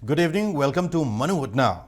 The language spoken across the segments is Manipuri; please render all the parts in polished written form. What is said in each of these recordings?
Good evening. Welcome to Manung Hutna.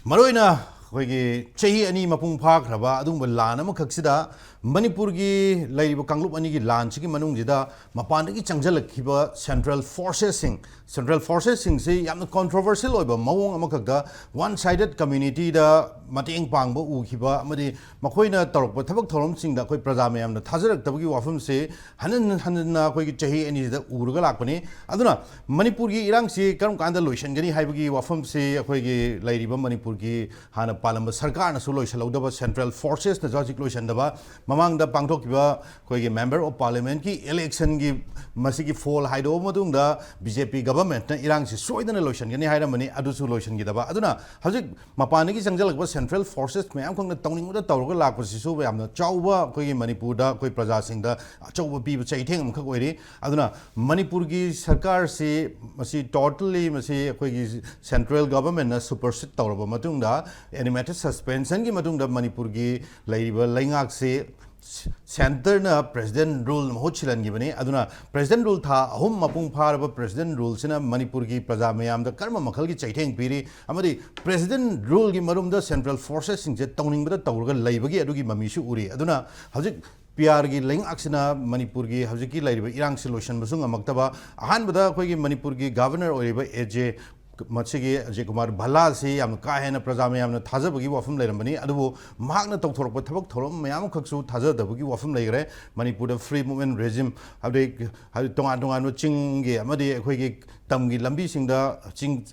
Maroina, we Chehi Ani Mapung Park, Raba, Adum Lana Makaksida, Manipurgi, Lady Kanglup Anigi Lanchiki Manung Jida, Mapandaki Changjala Kiba, Central Forces Sing. Central Forces Sing say Yam controversial over Mawong Amakaka, one sided community the Mating Pangbo Ukiba, Madi Makoina Torp, Tabak Torom Sing the Koi Prazamiam, the Tazar Tabuki Wafum say, Hanana Koi Chehi and is the Urugalakani, Aduna, Manipurgi Irang say, Kam Kanda Lushan, Gani Haibagi Wafum say, Akoigi, Lady Manipurgi, Hana Palamba Sarkana Solo Shalodaba Central Forces, the Jajik Lushandaba, Mamang the Pangtokiba, Koigi member of parliament, ki election give Masiki fall Haido Madunda, BJP government, Irang Soidan Lushan, Gani Haidamani, Adusu Lushan Gidaba, Aduna, Hazik Mapaniki Sanjal was Central Forces, Mayam the Towning with the Tauga Laposisu, I'm the Chauba, Koigi Manipuda, Koi Praza Sing the Chauba people Chaiting Kakori, Aduna, Manipurgi Sarkar say, Masi totally Masi Koigi central government, superset Tauba Matunda, animated suspension, Matunda Manipurgi, Lady Langak say. Center na president rule Hochilan giveni aduna president rule tha hum mapung phar president rules na Manipur ki praja mayam da karma makhal ki chaitheng piri amadi president rule gi marum da central forces sing je tawning ba tawrga leibagi adugi mamisu uri aduna hajik PR gi leng aksina Manipur gi hajik ki leiba irang solution basung amaktaba ahan bada koi gi Manipur gi governor oiba AJ Matsigi Ajay Kumar Bhala si am kahena praja mayam na thaja bagi wafum leirambani adubu mahakna tawthorpa thabak thorom mayam khaksu thaja dabagi wafum leigre Manipur free movement regime habde tongan tongan chingi amadi akhoi gi tamgi lambi singda ching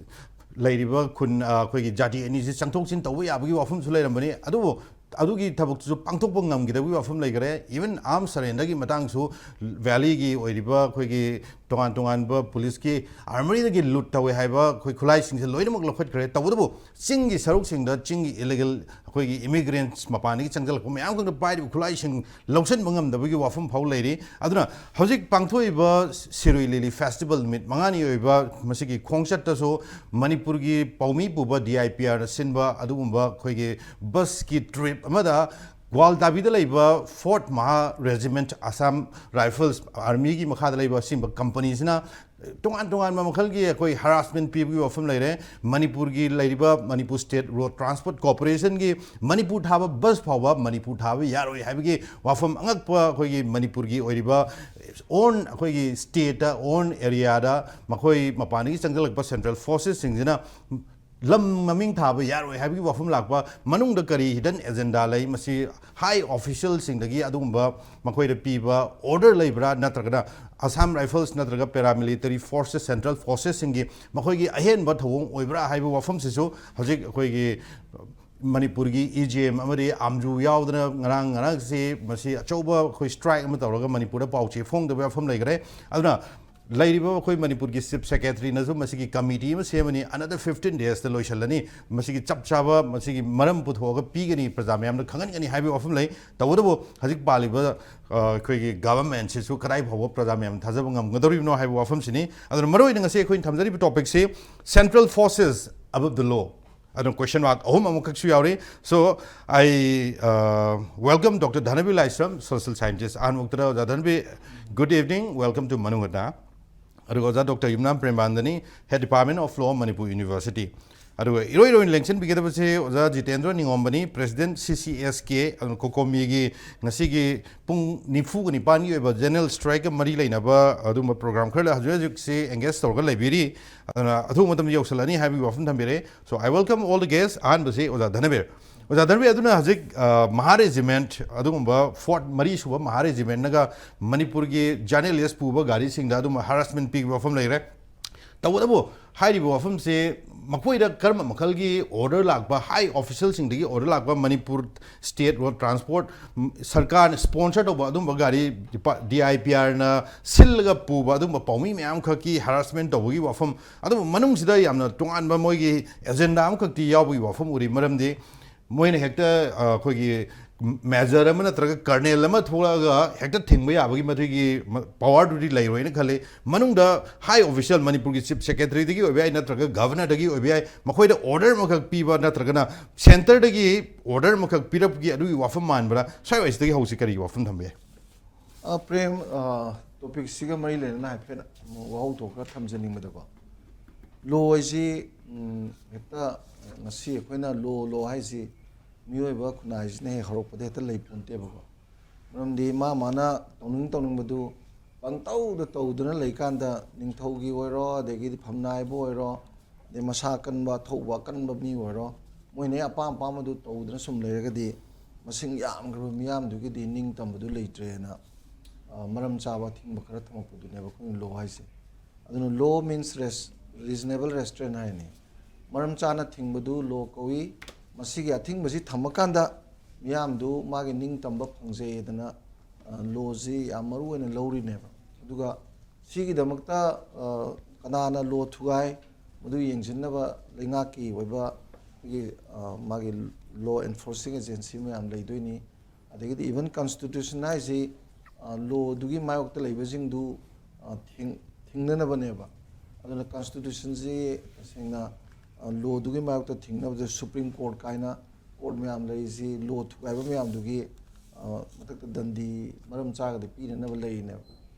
leiriba khun akhoi gi jati ani si changthok chin tawba yabagi wafum su leirambani adubu adugi thabuk su pangthokpa ngamgidagi wafum leigre even arm surrender gi matang su valley gi oiriba akhoi gi tongan tongan ba police ki armory da gi loot tawe haiba khoi khulai sing se loinamak lokhot khre tawdu sing gi saruk sing da ching gi illegal khoi gi immigrants mapani gi changjal ko mayam ko pai khulai sing longsen bangam da gi wafum phau leiri aduna hojik pangthoi ba sirui lili festival mit mangani oiba masigi khongchat ta so Manipur gi paumi puba DIPR sinba adugumba khoi gi bus ki trip amada Gwal Dabida Labor, Fort Maha Regiment, Assam Rifles, Army ki Makhad Labor Simba companies na Tongan Mamakhalgi, Koi harassment people of Lere, Manipur gi Lariba, Manipur State Road Transport Corporation gi, Manipur have a bus power, Manipur have Yaro Havigi, Wafam Angakpa, Koi Manipur gi Oriba, own Koi state, own area, Makoi Mapani, Sangal Central Forces, Singina. Lam Maming Taba Yaro Habi Wafum Lakwa, Manung the Kari, hidden agenda lay, Masi high officials in the Gi Adumba, Makoi Piba, Order Labra, Natraga, Assam Rifles, Natraga Paramilitary Forces, Central Forces in Gi, Makogi Ahen, but home, Oibra, Habi Wafum Siso, Hajik Koigi. Manipurgi EGM amari amju yaudna ngarang ngarang si masi achoba khoi strike amataroga Manipur pauchi phong the wafum legre aduna Lairiba Koi Manipur Chief Secretary Nazu Masiki Committee Semani another 15 days the Loishalani Masiki Chapchava Masiki Maram Puthoga Pigani Prazamiam the Kangan and Habi of Lay Tawabo Hazik Baliba Koi government Sisu Karai Hobo Prazamiam Tazabangam Gadori no have Wafam Sini and Maro in a sequin Tamzari topic say Central Forces above the law. I don't question what so I welcome Dr. Dhanabir Laishram, social scientist, and Dhanabir. Good evening, welcome to Manung Hutna. Dr. Yumnam Premanada, Head Dept.of Law, Manipur University. Iro election because of Jeetendra Ningomba, President CCSK, and Kokomigi, Nasigi, Pung Nifu Nipani, General Strike, Marila Naba, Aduma program, Kurla, say, and guest or Liberi, Adumatam Yosalani, having often Tambere. So I welcome all the guests and the say, Dhanabir. Dhanabir Aduna Hazik Maharegiment, Adumba, Fort Marishuba, Maharegiment, Naga, Manipurgi, Janelius Puba, Gari Singh, Daduma, harassment pig from Lere. Tawabo, Heidi Wafum say, Makoida Karma Makalgi, order lakba, high officials in the order lakba, Manipur State Road Transport, Sarkar sponsored of Badum Bagari, DIPR, Silga Puba, Adum Paumi, Amkaki, harassment of Wii Wafum, Adum Manung Sida, Yamna, Tongan Bamogi, Agenda Amkaki, Yawi Wafum, Uri Maramdi, Moin Hector, Kogi. Measure amana traga kernel ama thola hector thingba yabagi madigi power duty lai roina khale manungda high official Manipur ki chief secretary dagi obai na traga governor dagi obai makhoi da order makak piba na traga na center dagi order makak pirap gi adu wafam manbra sai wais dagi hausi kari wafam thambe Prem topic siga mari le na hapen wahau to ka thamjani madako law is ꯍꯦꯛꯇ ꯉꯁꯤ ꯑꯩꯈꯣꯏꯅ ꯂꯣ ꯍꯥꯏꯁꯤ ꯃꯤꯑꯣꯏꯕ ꯈꯨꯟꯅꯥꯏꯁꯤꯅ ꯍꯦꯛ ꯍꯧꯔꯛꯄꯗ ꯍꯦꯛꯇ ꯂꯩ ꯄꯣꯟꯇꯦꯕꯀꯣ ꯃꯔꯝꯗꯤ ꯃꯥꯅ ꯇꯧꯅꯤꯡꯕꯗꯨ ꯄꯪꯇꯧꯗ ꯇꯧꯗꯨꯅ ꯂꯩꯀꯥꯟꯗ ꯅꯤꯡꯊꯧꯒꯤ ꯑꯣꯏꯔꯣ ꯑꯗꯒꯤꯗꯤ ꯐꯝꯅꯥꯏꯕ ꯑꯣꯏꯔꯣ ꯑꯗꯩ ꯃꯁꯥ ꯀꯟꯕ ꯊꯧꯕ ꯑꯀꯟꯕ ꯃꯤ ꯑꯣꯏꯔꯣ ꯃꯣꯏꯅ ꯑꯄꯥꯝ ꯑꯄꯥꯝꯕꯗꯨ ꯇꯧꯗꯨꯅ ꯁꯨꯝ ꯂꯩꯔꯒꯗꯤ ꯃꯁꯤꯡ ꯌꯥꯝꯈ꯭ꯔꯕ ꯃꯤꯌꯥꯝꯗꯨꯒꯤꯗꯤ ꯅꯤꯡꯇꯝꯕꯗꯨ ꯂꯩꯇ꯭ꯔꯦꯅ ꯃꯔꯝ ꯆꯥꯕ ꯑꯊꯤꯡꯕ ꯈꯔ ꯊꯝꯃꯛꯄꯗꯨꯅꯦꯕ ꯑꯩꯈꯣꯏꯅ ꯂꯣ ꯍꯥꯏꯁꯦ ꯑꯗꯨꯅ ꯂꯣ ꯃꯤꯟꯁ ꯔꯤꯖꯅꯦꯕꯜ ꯔꯦꯁꯇ꯭ꯔꯦꯟ ꯍꯥꯏꯅꯤ ꯃꯔꯝ ꯆꯥꯅ ꯊꯤꯡꯕꯗꯨ ꯂꯣ ꯀꯧꯏ ꯃꯁꯤꯒꯤ ꯑꯊꯤꯡꯕꯁꯤ ꯊꯝꯃꯀꯥꯟꯗ ꯃꯤꯌꯥꯝꯗꯨ ꯃꯥꯒꯤ ꯅꯤꯡꯇꯝꯕ ꯐꯪꯖꯩꯗꯅ ꯂꯣꯁꯤ ꯌꯥꯝ ꯃꯔꯨ ꯑꯣꯏꯅ ꯂꯧꯔꯤꯅꯦꯕ ꯑꯗꯨꯒ ꯁꯤꯒꯤꯗꯃꯛꯇ ꯀꯅꯥꯅ ꯂꯣ ꯊꯨꯒꯥꯏ ꯃꯗꯨ ꯌꯦꯡꯁꯤꯟꯅꯕ ꯂꯩꯉꯥꯛꯀꯤ ꯑꯣꯏꯕ ꯑꯩꯈꯣꯏꯒꯤ ꯃꯥꯒꯤ ꯂꯣ ꯑꯦꯟꯐꯣꯔꯁꯤꯡ ꯑꯦꯖꯦꯟꯁꯤ ꯃꯌꯥꯝ ꯂꯩꯗꯣꯏꯅꯤ ꯑꯗꯒꯤꯗꯤ ꯏꯚꯟ ꯀꯟꯁꯇꯤꯇ꯭ꯌꯨꯁꯟ ꯍꯥꯏꯁꯤ ꯂꯣꯗꯨꯒꯤ ꯃꯥꯌꯣꯛꯇ ꯂꯩꯕꯁꯤꯡꯗꯨ ꯊꯤꯡꯅꯅꯕꯅꯦꯕ ꯑꯗꯨꯅ ꯀꯟꯁꯇꯤꯇ꯭ꯌꯨꯁꯟꯁꯤ ꯇꯁꯦꯡꯅ ꯂꯣꯗꯨꯒꯤ ꯃꯥꯌꯣꯛꯇ ꯊꯤꯡꯅꯕꯗ ꯁꯨꯄ꯭ꯔꯤꯝ ꯀꯣꯔꯠ ꯀꯥꯏꯅ ꯀꯣꯔꯠ ꯃꯌꯥꯝ ꯂꯩꯔꯤꯁꯤ ꯂꯣ ꯊꯨꯒꯥꯏꯕ ꯃꯌꯥꯝꯗꯨꯒꯤ ꯃꯊꯛꯇ ꯗꯟꯗꯤ ꯃꯔꯝ ꯆꯥꯒꯗꯤ ꯄꯤꯅꯅꯕ ꯂꯩꯔꯤꯅꯦꯕ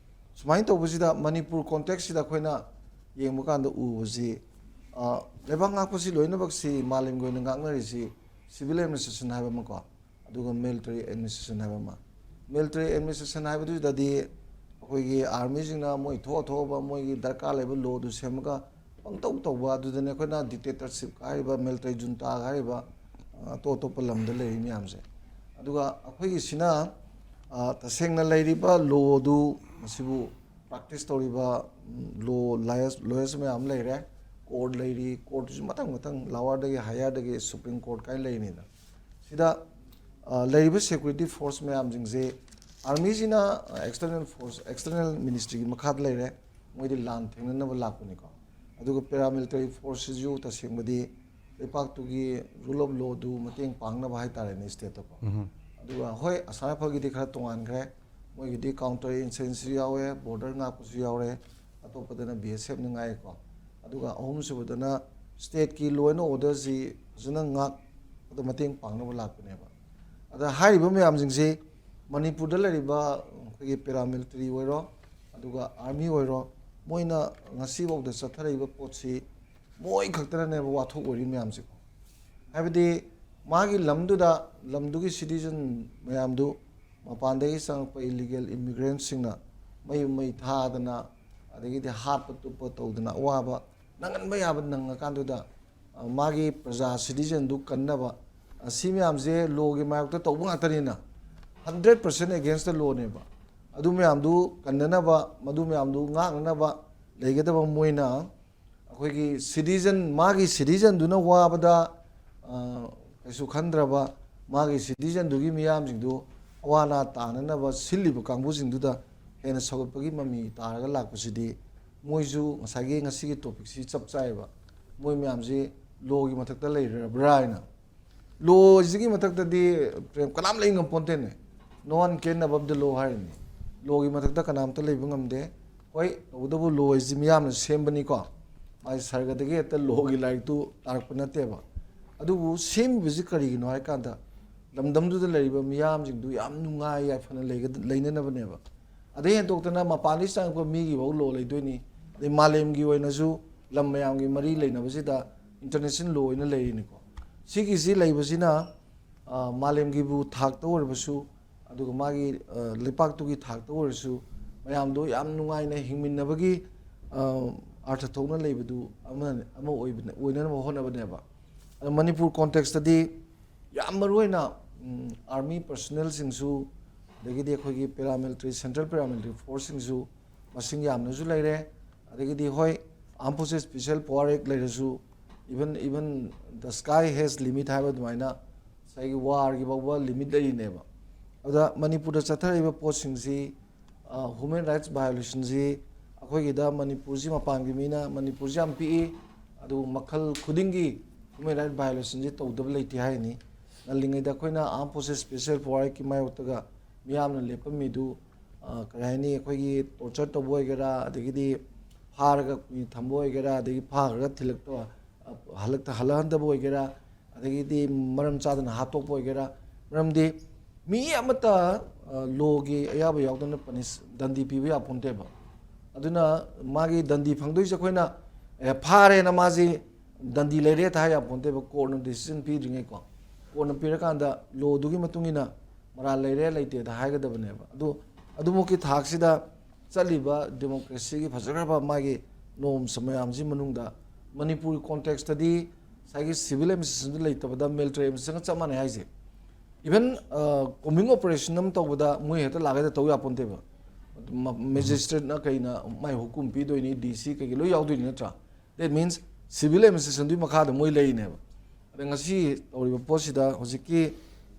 ꯁꯨꯃꯥꯏꯅ ꯇꯧꯕꯁꯤꯗ ꯃꯅꯤꯄꯨꯔ ꯀꯣꯟꯇꯦꯛꯁꯁꯤꯗ ꯑꯩꯈꯣꯏꯅ ꯌꯦꯡꯕ ꯀꯥꯟꯗ ꯎꯕꯁꯤ ꯂꯩꯕꯥꯛ ꯉꯥꯛꯄꯁꯤ ꯂꯣꯏꯅꯃꯛꯁꯤ ꯃꯥꯂꯦꯝꯒꯤ ꯑꯣꯏꯅ ꯉꯥꯛꯅꯔꯤꯁꯤ ꯁꯤꯚꯤꯜ ꯑꯦꯗꯃꯤꯅꯤꯁꯇ꯭ꯔꯦꯁꯟ ꯍꯥꯏꯕ ꯑꯃꯀꯣ ꯑꯗꯨꯒ ꯃꯤꯂꯤꯇꯔꯤ ꯑꯦꯗꯃꯤꯅꯤꯁꯇ꯭ꯔꯦꯁꯟ ꯍꯥꯏꯕ ꯑꯃ ꯃꯤꯂꯤꯇꯔꯤ ꯑꯦꯗꯃꯤꯅꯤꯁꯇ꯭ꯔꯦꯁꯟ ꯍꯥꯏꯕꯗꯨꯗꯗꯤ ꯑꯩꯈꯣꯏꯒꯤ ꯑꯥꯔꯃꯤꯁꯤꯡꯅ ꯃꯣꯏ ꯊꯣꯛꯑꯕ ꯃꯣꯏꯒꯤ ꯗꯔꯀꯥꯔ ꯂꯩꯕ ꯂꯣꯗꯨ ꯁꯦꯝꯃꯒ ꯄꯪꯇꯧ ꯇꯧꯕ ꯑꯗꯨꯗꯅꯦ ꯑꯩꯈꯣꯏꯅ ꯗꯤꯛꯇꯦꯇꯔꯁꯤꯞ ꯍꯥꯏꯔꯤꯕ ꯃꯤꯂꯤꯇꯔꯤ ꯖꯨꯟꯇꯥꯒ ꯍꯥꯏꯔꯤꯕ ꯑꯇꯣꯞ ꯑꯇꯣꯞꯄ ꯂꯝꯗ ꯂꯩꯔꯤ ꯃꯌꯥꯝꯁꯦ ꯑꯗꯨꯒ ꯑꯩꯈꯣꯏꯒꯤꯁꯤꯅ ꯇꯁꯦꯡꯅ ꯂꯩꯔꯤꯕ ꯂꯣꯗꯨ ꯃꯁꯤꯕꯨ ꯄ꯭ꯔꯥꯛꯇꯤꯁ ꯇꯧꯔꯤꯕ ꯂꯣꯌꯔꯁ ꯃꯌꯥꯝ ꯂꯩꯔꯦ ꯀꯣꯔꯠ ꯂꯩꯔꯤ ꯀꯣꯔꯠꯇꯨꯁꯨ ꯃꯊꯪ ꯂꯥꯋꯔꯗꯒꯤ ꯍꯥꯏꯌꯔꯗꯒꯤ ꯁꯨꯄ꯭ꯔꯤꯝ ꯀꯣꯔꯠ ꯀꯥꯏꯅ ꯂꯩꯔꯤꯅꯤꯗ ꯁꯤꯗ ꯂꯩꯔꯤꯕ ꯁꯦꯀ꯭ꯌꯨꯔꯤꯇꯤ ꯐꯣꯔꯁ ꯃꯌꯥꯝꯁꯤꯡꯁꯦ ꯑꯥꯔꯃꯤꯁꯤꯅ ꯑꯦꯛꯁꯇꯔꯅꯦꯜ ꯃꯤꯅꯤꯁꯇ꯭ꯔꯤꯒꯤ ꯃꯈꯥꯗ ꯂꯩꯔꯦ ꯃꯣꯏꯗꯤ ꯂꯥꯟ ꯊꯦꯡꯅꯅꯕ ꯂꯥꯛꯄꯅꯤꯀꯣ ꯑꯗꯨꯒ ꯄꯦꯔꯥꯃꯤꯂꯤꯇꯔꯤ ꯐꯣꯔꯁꯁꯤꯁꯨ ꯇꯁꯦꯡꯕꯗꯤ ꯂꯩꯄꯥꯛꯇꯨꯒꯤ ꯔꯨꯜ ꯑꯣꯐ ꯂꯣꯗꯨ ꯃꯇꯦꯡ ꯄꯥꯡꯅꯕ ꯍꯥꯏꯇꯥꯔꯦꯅꯦ ꯏꯁꯇꯦꯠꯇꯀꯣ ꯑꯗꯨꯒ ꯍꯣꯏ ꯑꯁꯥꯝ ꯔꯥꯏꯐꯜꯒꯤꯗꯤ ꯈꯔ ꯇꯣꯉꯥꯟꯈ꯭ꯔꯦ ꯃꯣꯏꯒꯤꯗꯤ ꯀꯥꯎꯟꯇꯔ ꯏꯟꯁꯨꯔꯦꯟꯁꯁꯨ ꯌꯥꯎꯋꯦ ꯕꯣꯔꯗꯔ ꯉꯥꯛꯄꯁꯨ ꯌꯥꯎꯔꯦ ꯑꯇꯣꯞꯄꯗꯅ BSFꯅ ꯉꯥꯏꯀꯣ ꯑꯗꯨꯒ ꯑꯍꯨꯝꯁꯨꯕꯗꯅ ꯁ꯭ꯇꯦꯠꯀꯤ ꯂꯣ ꯑꯦꯟ ꯑꯣꯔꯗꯔꯁꯤ ꯐꯖꯅ ꯉꯥꯛꯄꯗ ꯃꯇꯦꯡ ꯄꯥꯡꯅꯕ ꯂꯥꯛꯄꯅꯦꯕ ꯑꯗ ꯍꯥꯏꯔꯤꯕ ꯃꯌꯥꯝꯁꯤꯡꯁꯤ ꯃꯅꯤꯄꯨꯔꯗ ꯂꯩꯔꯤꯕ ꯑꯩꯈꯣꯏꯒꯤ ꯄꯦꯔꯥꯃꯤꯂꯤꯇꯔꯤ ꯑꯣꯏꯔꯣ ꯑꯗꯨꯒ ꯑꯥꯔꯃꯤ ꯑꯣꯏꯔꯣ ꯃꯣꯏꯅ ꯉꯁꯤꯐꯥꯎꯗ ꯆꯠꯊꯔꯛꯏꯕ ꯄꯣꯠꯁꯤ ꯃꯣꯏ ꯈꯛꯇꯅꯅꯦꯕ ꯋꯥꯊꯣꯛ ꯑꯣꯏꯔꯤ ꯃꯌꯥꯝꯁꯦꯀꯣ ꯍꯥꯏꯕꯗꯤ ꯃꯥꯒꯤ ꯂꯝꯗꯨꯒꯤ ꯁꯤꯇꯤꯖꯟ ꯃꯌꯥꯝꯗꯨ ꯃꯄꯥꯟꯗꯒꯤ ꯆꯪꯉꯛꯄ ꯏꯂꯤꯒꯦꯜ ꯏꯃꯤꯒ꯭ꯔꯦꯟꯁꯤꯡꯅ ꯃꯩ ꯊꯥꯗꯅ ꯑꯗꯒꯤꯗꯤ ꯍꯥꯠꯄ ꯇꯨꯞꯄ ꯇꯧꯗꯅ ꯑꯋꯥꯕ ꯅꯪꯍꯟꯕ ꯌꯥꯕ ꯅꯪꯉꯀꯥꯟꯗꯨꯗ ꯃꯥꯒꯤ ꯄ꯭ꯔꯖꯥ ꯁꯤꯇꯤꯖꯟꯗꯨ ꯀꯟꯅꯕ ꯁꯤ ꯃꯌꯥꯝꯁꯦ ꯂꯣꯒꯤ ꯃꯥꯌꯣꯛꯇ ꯇꯧꯕ ꯉꯥꯛꯇꯅꯤꯅ 100% ꯑꯦꯒꯦꯟꯁ ꯗ ꯂꯣꯅꯦꯕ ꯑꯗꯨ ꯃꯌꯥꯝꯗꯨ ꯀꯟꯅꯅꯕ ꯃꯗꯨ ꯃꯌꯥꯝꯗꯨ ꯉꯥꯛꯅꯅꯕ ꯂꯩꯒꯗꯕ ꯃꯣꯏꯅ ꯑꯩꯈꯣꯏꯒꯤ ꯃꯥꯒꯤ ꯁꯤꯇꯤꯖꯟꯗꯨꯅ ꯋꯥꯕꯗ ꯀꯩꯁꯨ ꯈꯟꯗ꯭ꯔꯕ ꯃꯥꯒꯤ ꯁꯤꯇꯤꯖꯟꯗꯨꯒꯤ ꯃꯤꯌꯥꯝꯁꯤꯡꯗꯨ ꯑꯋꯥ ꯑꯅꯥ ꯇꯥꯅꯅꯕ ꯁꯤꯜꯂꯤꯕ ꯀꯥꯡꯕꯨꯁꯤꯡꯗꯨꯗ ꯍꯦꯟꯅ ꯁꯧꯒꯠꯄꯒꯤ ꯃꯃꯤ ꯇꯥꯔꯒ ꯂꯥꯛꯄꯁꯤꯗꯤ ꯃꯣꯏꯁꯨ ꯉꯁꯤꯒꯤ ꯇꯣꯄꯤꯛꯁꯤ ꯆꯞ ꯆꯥꯏꯌꯦꯕ ꯃꯣꯏ ꯃꯌꯥꯝꯁꯤ ꯂꯣꯒꯤ ꯃꯊꯛꯇ ꯂꯩꯔꯕ꯭ꯔꯥ ꯍꯥꯏꯅ ꯂꯣꯁꯤꯒꯤ ꯃꯊꯛꯇꯗꯤ ꯀꯅꯥꯝ ꯂꯩ ꯉꯝꯄꯣꯟꯇꯦꯅꯦ ꯅꯣ ꯋꯥꯟ ꯀꯦꯟ ꯑꯕꯞ ꯗ ꯂꯣ ꯍꯥꯏꯔꯤꯅꯤ ꯂꯣꯒꯤ ꯃꯊꯛꯇ ꯀꯅꯥꯝꯇ ꯂꯩꯕ ꯉꯝꯗꯦ ꯍꯣꯏ ꯇꯧꯕꯇꯕꯨ ꯂꯣ ꯍꯥꯏꯁꯤ ꯃꯤꯌꯥꯝꯅ ꯁꯦꯝꯕꯅꯤꯀꯣ ꯃꯥꯒꯤ ꯁꯔꯒꯗꯒꯤ ꯍꯦꯛꯇ ꯂꯣꯒꯤ ꯂꯥꯏꯔꯤꯛꯇꯨ ꯇꯥꯔꯛꯄ ꯅꯠꯇꯦꯕ ꯑꯗꯨꯕꯨ ꯁꯦꯝꯃꯤꯕꯁꯤ ꯀꯔꯤꯒꯤꯅꯣ ꯍꯥꯏꯀꯥꯟꯗ ꯂꯝꯗꯝꯗꯨꯗ ꯂꯩꯔꯤꯕ ꯃꯤꯌꯥꯝꯁꯤꯡꯗꯨ ꯌꯥꯝ ꯅꯨꯡꯉꯥꯏ ꯌꯥꯏꯐꯅ ꯂꯩꯅꯅꯕꯅꯦꯕ ꯑꯗꯩ ꯍꯦꯟꯗꯣꯛꯇꯅ ꯃꯄꯥꯟꯗꯒꯤ ꯆꯪꯉꯛꯄ ꯃꯤꯒꯤꯐꯥꯎ ꯂꯣ ꯂꯩꯗꯣꯏꯅꯤ ꯑꯗꯩ ꯃꯥꯂꯦꯝꯒꯤ ꯑꯣꯏꯅꯁꯨ ꯂꯝ ꯃꯌꯥꯝꯒꯤ ꯃꯔꯤ ꯂꯩꯅꯕꯁꯤꯗ ꯏꯟꯇꯔꯅꯦꯁꯅꯦꯜ ꯂꯣ ꯑꯣꯏꯅ ꯂꯩꯔꯤꯅꯤꯀꯣ ꯁꯤꯒꯤꯁꯤ ꯂꯩꯕꯁꯤꯅ ꯃꯥꯂꯦꯝꯒꯤꯕꯨ ꯊꯥꯛꯇ ꯑꯣꯏꯔꯕꯁꯨ ꯑꯗꯨꯒ ꯃꯥꯒꯤ ꯂꯩꯄꯥꯛꯇꯨꯒꯤ ꯊꯥꯛꯇ ꯑꯣꯏꯔꯁꯨ ꯃꯌꯥꯝꯗꯣ ꯌꯥꯝ ꯅꯨꯡꯉꯥꯏꯅ ꯍꯤꯡꯃꯤꯟꯅꯕꯒꯤ ꯑꯥꯔꯊ ꯊꯣꯛꯅ ꯂꯩꯕꯗꯨ ꯑꯃ ꯑꯣꯏꯅꯅꯕ ꯍꯣꯠꯅꯕꯅꯦꯕ ꯑꯗꯣ ꯃꯅꯤꯄꯨꯔ ꯀꯣꯟꯇꯦꯛꯁꯇꯗꯤ ꯌꯥꯝ ꯃꯔꯨꯑꯣꯏꯅ ꯑꯥꯔꯃꯤ ꯄꯔꯁꯣꯅꯦꯜꯁꯤꯡꯁꯨ ꯑꯗꯒꯤꯗꯤ ꯑꯩꯈꯣꯏꯒꯤ ꯄꯦꯔꯥꯃꯤꯂꯤꯇꯔꯤ ꯁꯦꯟꯇ꯭ꯔꯦꯜ ꯄꯦꯔꯥꯃꯤꯂꯤꯇꯔꯤ ꯐꯣꯔꯁꯁꯤꯡꯁꯨ ꯃꯁꯤꯡ ꯌꯥꯝꯅꯁꯨ ꯂꯩꯔꯦ ꯑꯗꯒꯤꯗꯤ ꯍꯣꯏ ꯑꯥꯔꯝ ꯐꯣꯔꯁꯦꯁ ꯁ꯭ꯄꯦꯁꯤꯌꯦꯜ ꯄꯋꯥꯔ ꯑꯦꯛ ꯂꯩꯔꯁꯨ ꯏꯚꯟ ꯗ ꯁ꯭ꯀꯥꯏ ꯍꯦꯖ ꯂꯤꯃꯤꯠ ꯍꯥꯏꯕ ꯑꯗꯨꯃꯥꯏꯅ ꯉꯁꯥꯏꯒꯤ ꯋꯥꯔꯒꯤ ꯐꯥꯎꯕ ꯂꯤꯃꯤꯠ ꯂꯩꯔꯤꯅꯦꯕ ꯑꯗꯨꯗ ꯃꯅꯤꯄꯨꯔꯗ ꯆꯠꯊꯔꯤꯕ ꯄꯣꯠꯁꯤꯡꯁꯤ ꯍ꯭ꯌꯨꯃꯦꯟ ꯔꯥꯏꯠꯁ ꯚꯥꯏꯑꯣꯂꯦꯁꯟꯁꯤ ꯑꯩꯈꯣꯏꯒꯤꯗ ꯃꯅꯤꯄꯨꯔꯁꯤ ꯃꯄꯥꯟꯒꯤ ꯃꯤꯅ ꯃꯅꯤꯄꯨꯔꯁꯤ ꯌꯥꯝ ꯄꯤꯛꯏ ꯑꯗꯨꯕꯨ ꯃꯈꯜ ꯈꯨꯗꯤꯡꯒꯤ ꯍ꯭ꯌꯨꯃꯦꯟ ꯔꯥꯏꯠꯁ ꯚꯥꯏꯑꯣꯂꯦꯁꯟꯁꯤ ꯇꯧꯗꯕ ꯂꯩꯇꯦ ꯍꯥꯏꯅꯤ ꯉꯜꯂꯤꯉꯩꯗ ꯑꯩꯈꯣꯏꯅ ꯑꯥꯔꯝ ꯐꯣꯔꯁꯦꯁ ꯁ꯭ꯄꯦꯁꯤꯌꯦꯜ ꯄꯋꯥꯔ ꯑꯦꯛꯀꯤ ꯃꯥꯌꯣꯛꯇꯒ ꯃꯤꯌꯥꯝꯅ ꯂꯦꯞꯄꯝꯃꯤꯗꯨ ꯀꯔꯤ ꯍꯥꯏꯅꯤ ꯑꯩꯈꯣꯏꯒꯤ ꯇꯣꯔꯆꯔ ꯇꯧꯕ ꯑꯣꯏꯒꯦꯔꯥ ꯑꯗꯒꯤꯗꯤ ꯐꯥꯔꯒ ꯀꯨꯏꯅ ꯊꯝꯕ ꯑꯣꯏꯒꯦꯔꯥ ꯑꯗꯒꯤ ꯐꯥꯈ꯭ꯔꯒ ꯍꯜꯂꯛꯍꯟꯗꯕ ꯑꯣꯏꯒꯦꯔꯥ ꯑꯗꯒꯤꯗꯤ ꯃꯔꯝ ꯆꯥꯗꯅ ꯍꯥꯠꯇꯣꯛꯄ ꯑꯣꯏꯒꯦꯔꯥ ꯃꯔꯝꯗꯤ ꯃꯤ ꯑꯃꯠꯇ ꯂꯣꯒꯤ ꯑꯌꯥꯕ ꯌꯥꯎꯗꯅ ꯗꯟꯗꯤ ꯄꯤꯕ ꯌꯥꯄꯣꯟꯇꯦꯕ ꯑꯗꯨꯅ ꯃꯥꯒꯤ ꯗꯟꯗꯤ ꯐꯪꯗꯣꯏꯁꯦ ꯑꯩꯈꯣꯏꯅ ꯐꯥꯔꯦꯅ ꯃꯥꯁꯤ dandi leire ta ya ponte ba court no decision pi ringai ko court no pira kanda law du gi matungina mara leire leite ta ha ga dabane ba adu mo ki thak sida chaliba democracy gi fajaraba magi norm samayam ji manungda Manipur context tadi sagi civil administration leitabada military administration chamane haise even combing operation nam tawda mui heta lagada taw ya ponte ba magistrate na kaina mai hukum pi doini DC kai lo yaw doini natra that means civil administration du makha da moi lei ne ba ngasi tori post da hojiki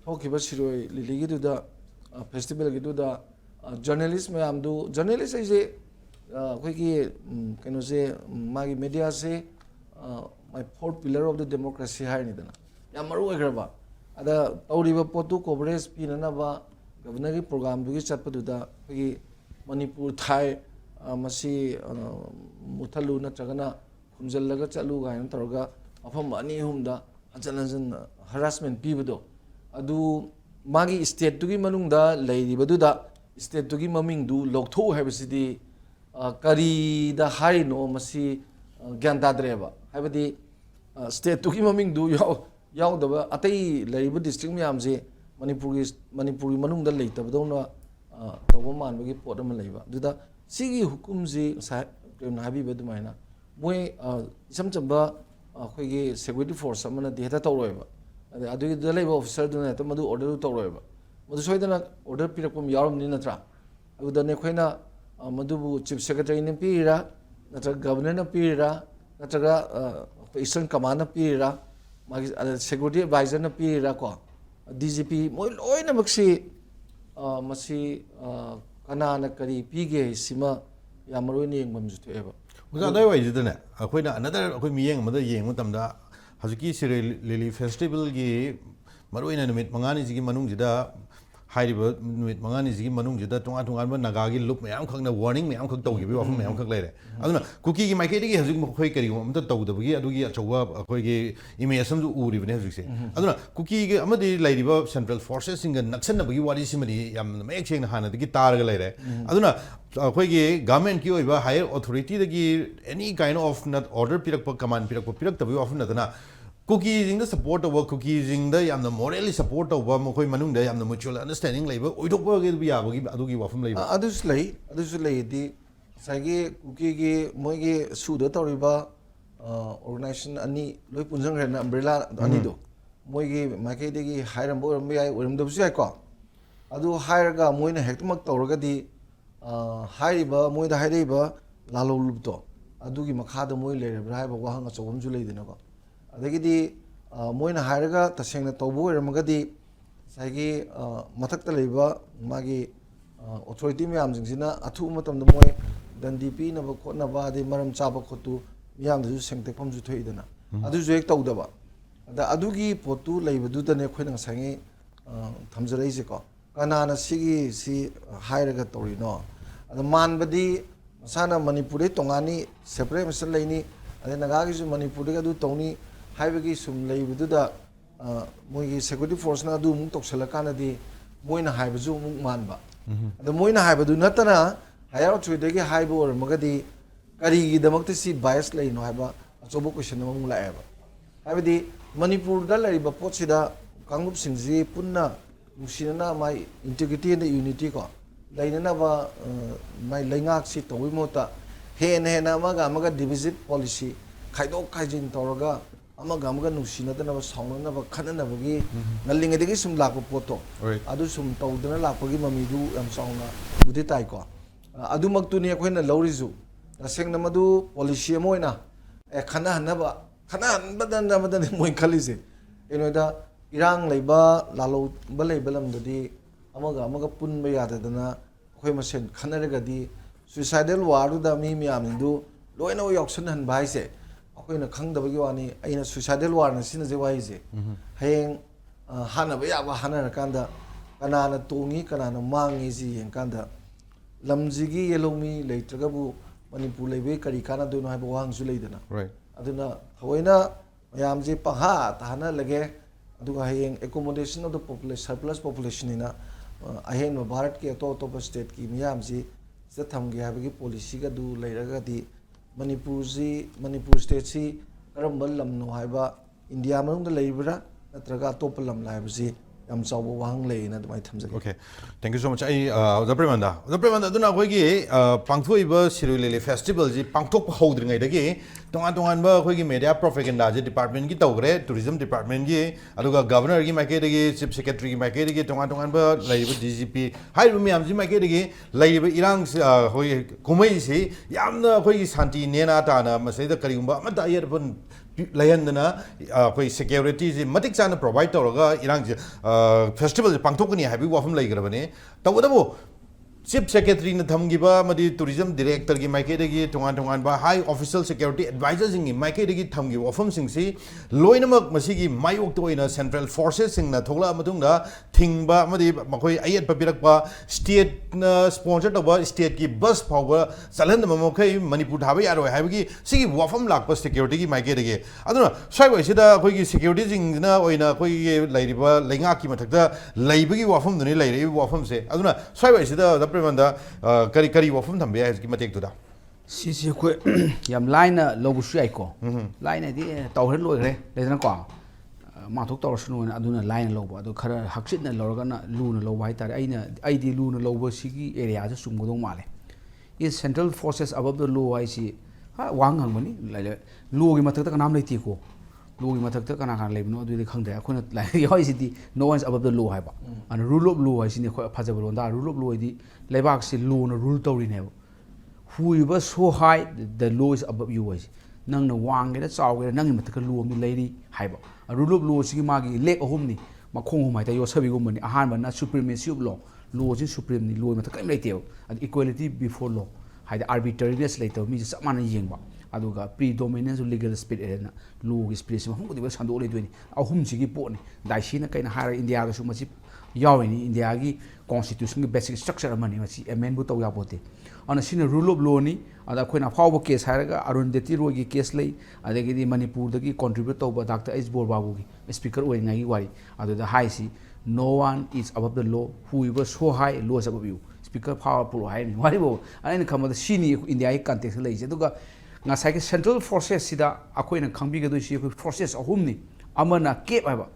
thokiba siroi liligi du da festival gi du da journalist mayam du journalist ai koi ki kaino se magi media se my fourth pillar of the democracy hai ni dana ya maru agraba ada tauriba potu coverage pinana ba governor ki program du gi chatpadu da koi Manipur Thai masi muthalu na chagana khumjallaga chalu ga yan targa afam ani humda hajan harassment pibudo adu magi state tu gi manungda leiriba da state tu gi maming du loktho habisidi kari da hari no masi gyanta dreba habidi state tu gi maming du yaw da atai leiriba district myam je manipuri manungda leitabdo na tawba manbagi pot ama leiba duda sigi hukumji prem na habiba dumaina moi isam chamba khoigi security force amana dehta tawroiba adu da leiba officer duna ta madu order tawroiba madu soidana order pirakpum yarum ni natra adu da ne khoina madu bu chief secretary ni pira natra governor na pira natra eastern command na pira magi security advisor na pira ko DGP moi loina maksi masi kanana kari pige sima yamaroi ni yengmam ju thoeba uza dai wai jidane akoina another akoi miyeng amada yeng matamda hazuki sire lily festival gi maroina numit mangani ji gi manung jida hairiba numit mangani ji gi manung jida tonga tonga ba naga gi loop mayam khakna warning mayam khak tawgi bi wafam mayam khak leire aduna cookie gi maike gi hazuk khoi kari go amta tawda bi adugi achowa akoi gi image sam ju uri bne hazuk se aduna cookie gi amadi lairiba central forces singa naksan ba gi wari simani yam mek cheng hana gi tar ga leire aduna akoi gi government ki oiba higher authority da gi any kind of not order pirak pa command pirak tabi often na cookies the support of cookies the yam the morally support of mokoi manung da yam the mutual understanding labor oidokpa ge bi yabogi adugi wafam labor adus lei di sagi cookie gi moi gi su da toriba organization ani loi punjang ren umbrella ani do moi gi market gi hiram bo ram yai urim da busi ko adu hire ga moi na hekmak tawraga di hiriba moi da hiriba lalo lubto adugi makha da moi le bra ba wa hanga chobum ju lei dina ko adagidi moina hairaga tasengna tawbo eramagadi saigi mathakta leiba magi authority myam jingsina athu matamda moi dandi pi na ba khotna ba de maram chaba khotu myam du sengte pam ju thoidana adu ju ek tawdaba ada adugi potu leibudu dane khoina sangi thamjarei je ko kanana sigi si hairaga tawrino ada manbadi sana manipuri tongani separate misal leini ada nagagi ju manipuri ga du tawni haibagi sum leibududa moigi security force na du mung tokselakana di moina haibaju mung manba ada moina haibadu natana higher authority gi haibu or magadi kari gi damakti si bias lei no haiba achobo question mung laeba haibadi manipur da laiba potsida kangup singji punna musina mai integrity and unity ko lainana ba mai laingak si towi mota hena maga divisive policy khaidok khaijin toraga amaga nusina ba sauna ba khana ba gi ngalinga de gi sum la ko poto adu sum tawdana la ko gi mamidu am sauna budi tai ko adu maktu ni khoina lawrizu raseng na madu policy moina e khana hanba dan moi khalise enoda irang leiba lalo ba leibalam dadi amaga pun ba yada dana khoi masen khana rega di suicidal war da mi miam du loina yoksan han bai se akoina khangdabagi wani aina suicidal war na sina je waise hayeng hanaba yaba hanar kanda kanana tongi kanana mangi ji yen kanda lamjigi yelomi leitragabu manipur leibe kari kana doino haiba wang su leidana aduna thawaina mayam je pangha tahana lage aduga hayeng accommodation of the population surplus population ina ahen bharat ke to state ki miyam ji se thamge habagi policy ga du leiraga di Manipur state si ꯀꯔꯝꯕ ꯂꯝꯅꯣ ꯍꯥꯏꯕ ꯏꯟꯗꯤꯌꯥ ꯃꯅꯨꯡꯗ ꯂꯩꯕ꯭ꯔꯥ ꯅꯠꯇ꯭ꯔꯒ ꯑꯇꯣꯞꯄ ꯂꯝ ꯍꯥꯏꯕꯁꯤ ꯌꯥꯝ ꯆꯥꯎꯕ ꯋꯥꯍꯪ ꯂꯩꯌꯦꯅ ꯑꯗꯨꯃꯥꯏꯅ ꯊꯝꯖꯒꯦ. Okay, thank you so much. Oda Premanda, aduna akhoi pangthoiba Sirui Lily Festival ji pangthokpa houdringaidagi tongan akhoi media propaganda ji department gi tawgre tourism department gi aduga governor gi maikei chief secretary gi maikei tongan ba laiba DGP haiba miyam ji maikei laiba irang hoi kumai si yamna akhoi santi nena ta na masaida karigumba amata ayarban layandana akhoi security ji matik chana provide tawraga irang festival pangthokani haibi wafam laigrabane tawdabo Chief Secretary na thamgiba madi tourism director gi maikei tongan ba high official security advisors ingi maikei thamgi wafam singsi loinamak masigi mayok toina central forces sing na thogla matungda thingba madi makoi ayat papirakpa state na sponsor toba state ki bus power chalan mamokai Manipur dhabai aro haibagi sigi wafam lakpa security gi maikei aduna swai sida khoi gi security jing na oina khoi lairiba lainga ki mathakda laibagi wafam duni lairi wafam se aduna swai sida Premanda kari wafum thambe hai ki matek tuda sisi ko yam line lobu shu ai ko line di tawher loigre ledana ko ma thok tawr sunu aduna line lobu adu khara haksit na lorga na lu na lobu hai tare ai di lu na lobu sigi area ja sumgodong male is central forces above the law ai si ha wang hang bani lai lu gi mathak ta nam lai ti ko lu gi mathak ta kana kan leibno adu di khangde akhona lai yoi si di no one is above the law hai ba and rule of law ai si ne kho phajabal da rule of law di Lebak si law na rule tawri ne whoever so high the law is above you is nang na wang ge chaw ge nang mathak law mi leiri haiba rule of law si magi lek ahum ni makhong hum hai ta yo sabi gum ni ahan ba na supremacy of law is supreme ni law mathak kai leite and equality before law hai the arbitrariness leite mi sa man yengba aduga predominance of legal spirit na law gi spirit ma hum ko di sando le doini ahum si gi po ni dai si na kai na har India ga su ma si yawini India gi constitution gi basic structure amani machi amend bu taw ya bote ana sina rule of law ni ada khoina fawbo case haraga Arundhati Roy gi case lei adagi di Manipur dagi contribute tawba Dr. H. Borbabu gi speaker oi ngai wari adu the high si no one is above the law whoever so high law is above you speaker powerful high ni wari bo ana khamada sini India gi context lei je duga nga sai central forces sida akoina khangbi ga do si forces ahum ni amana kep aba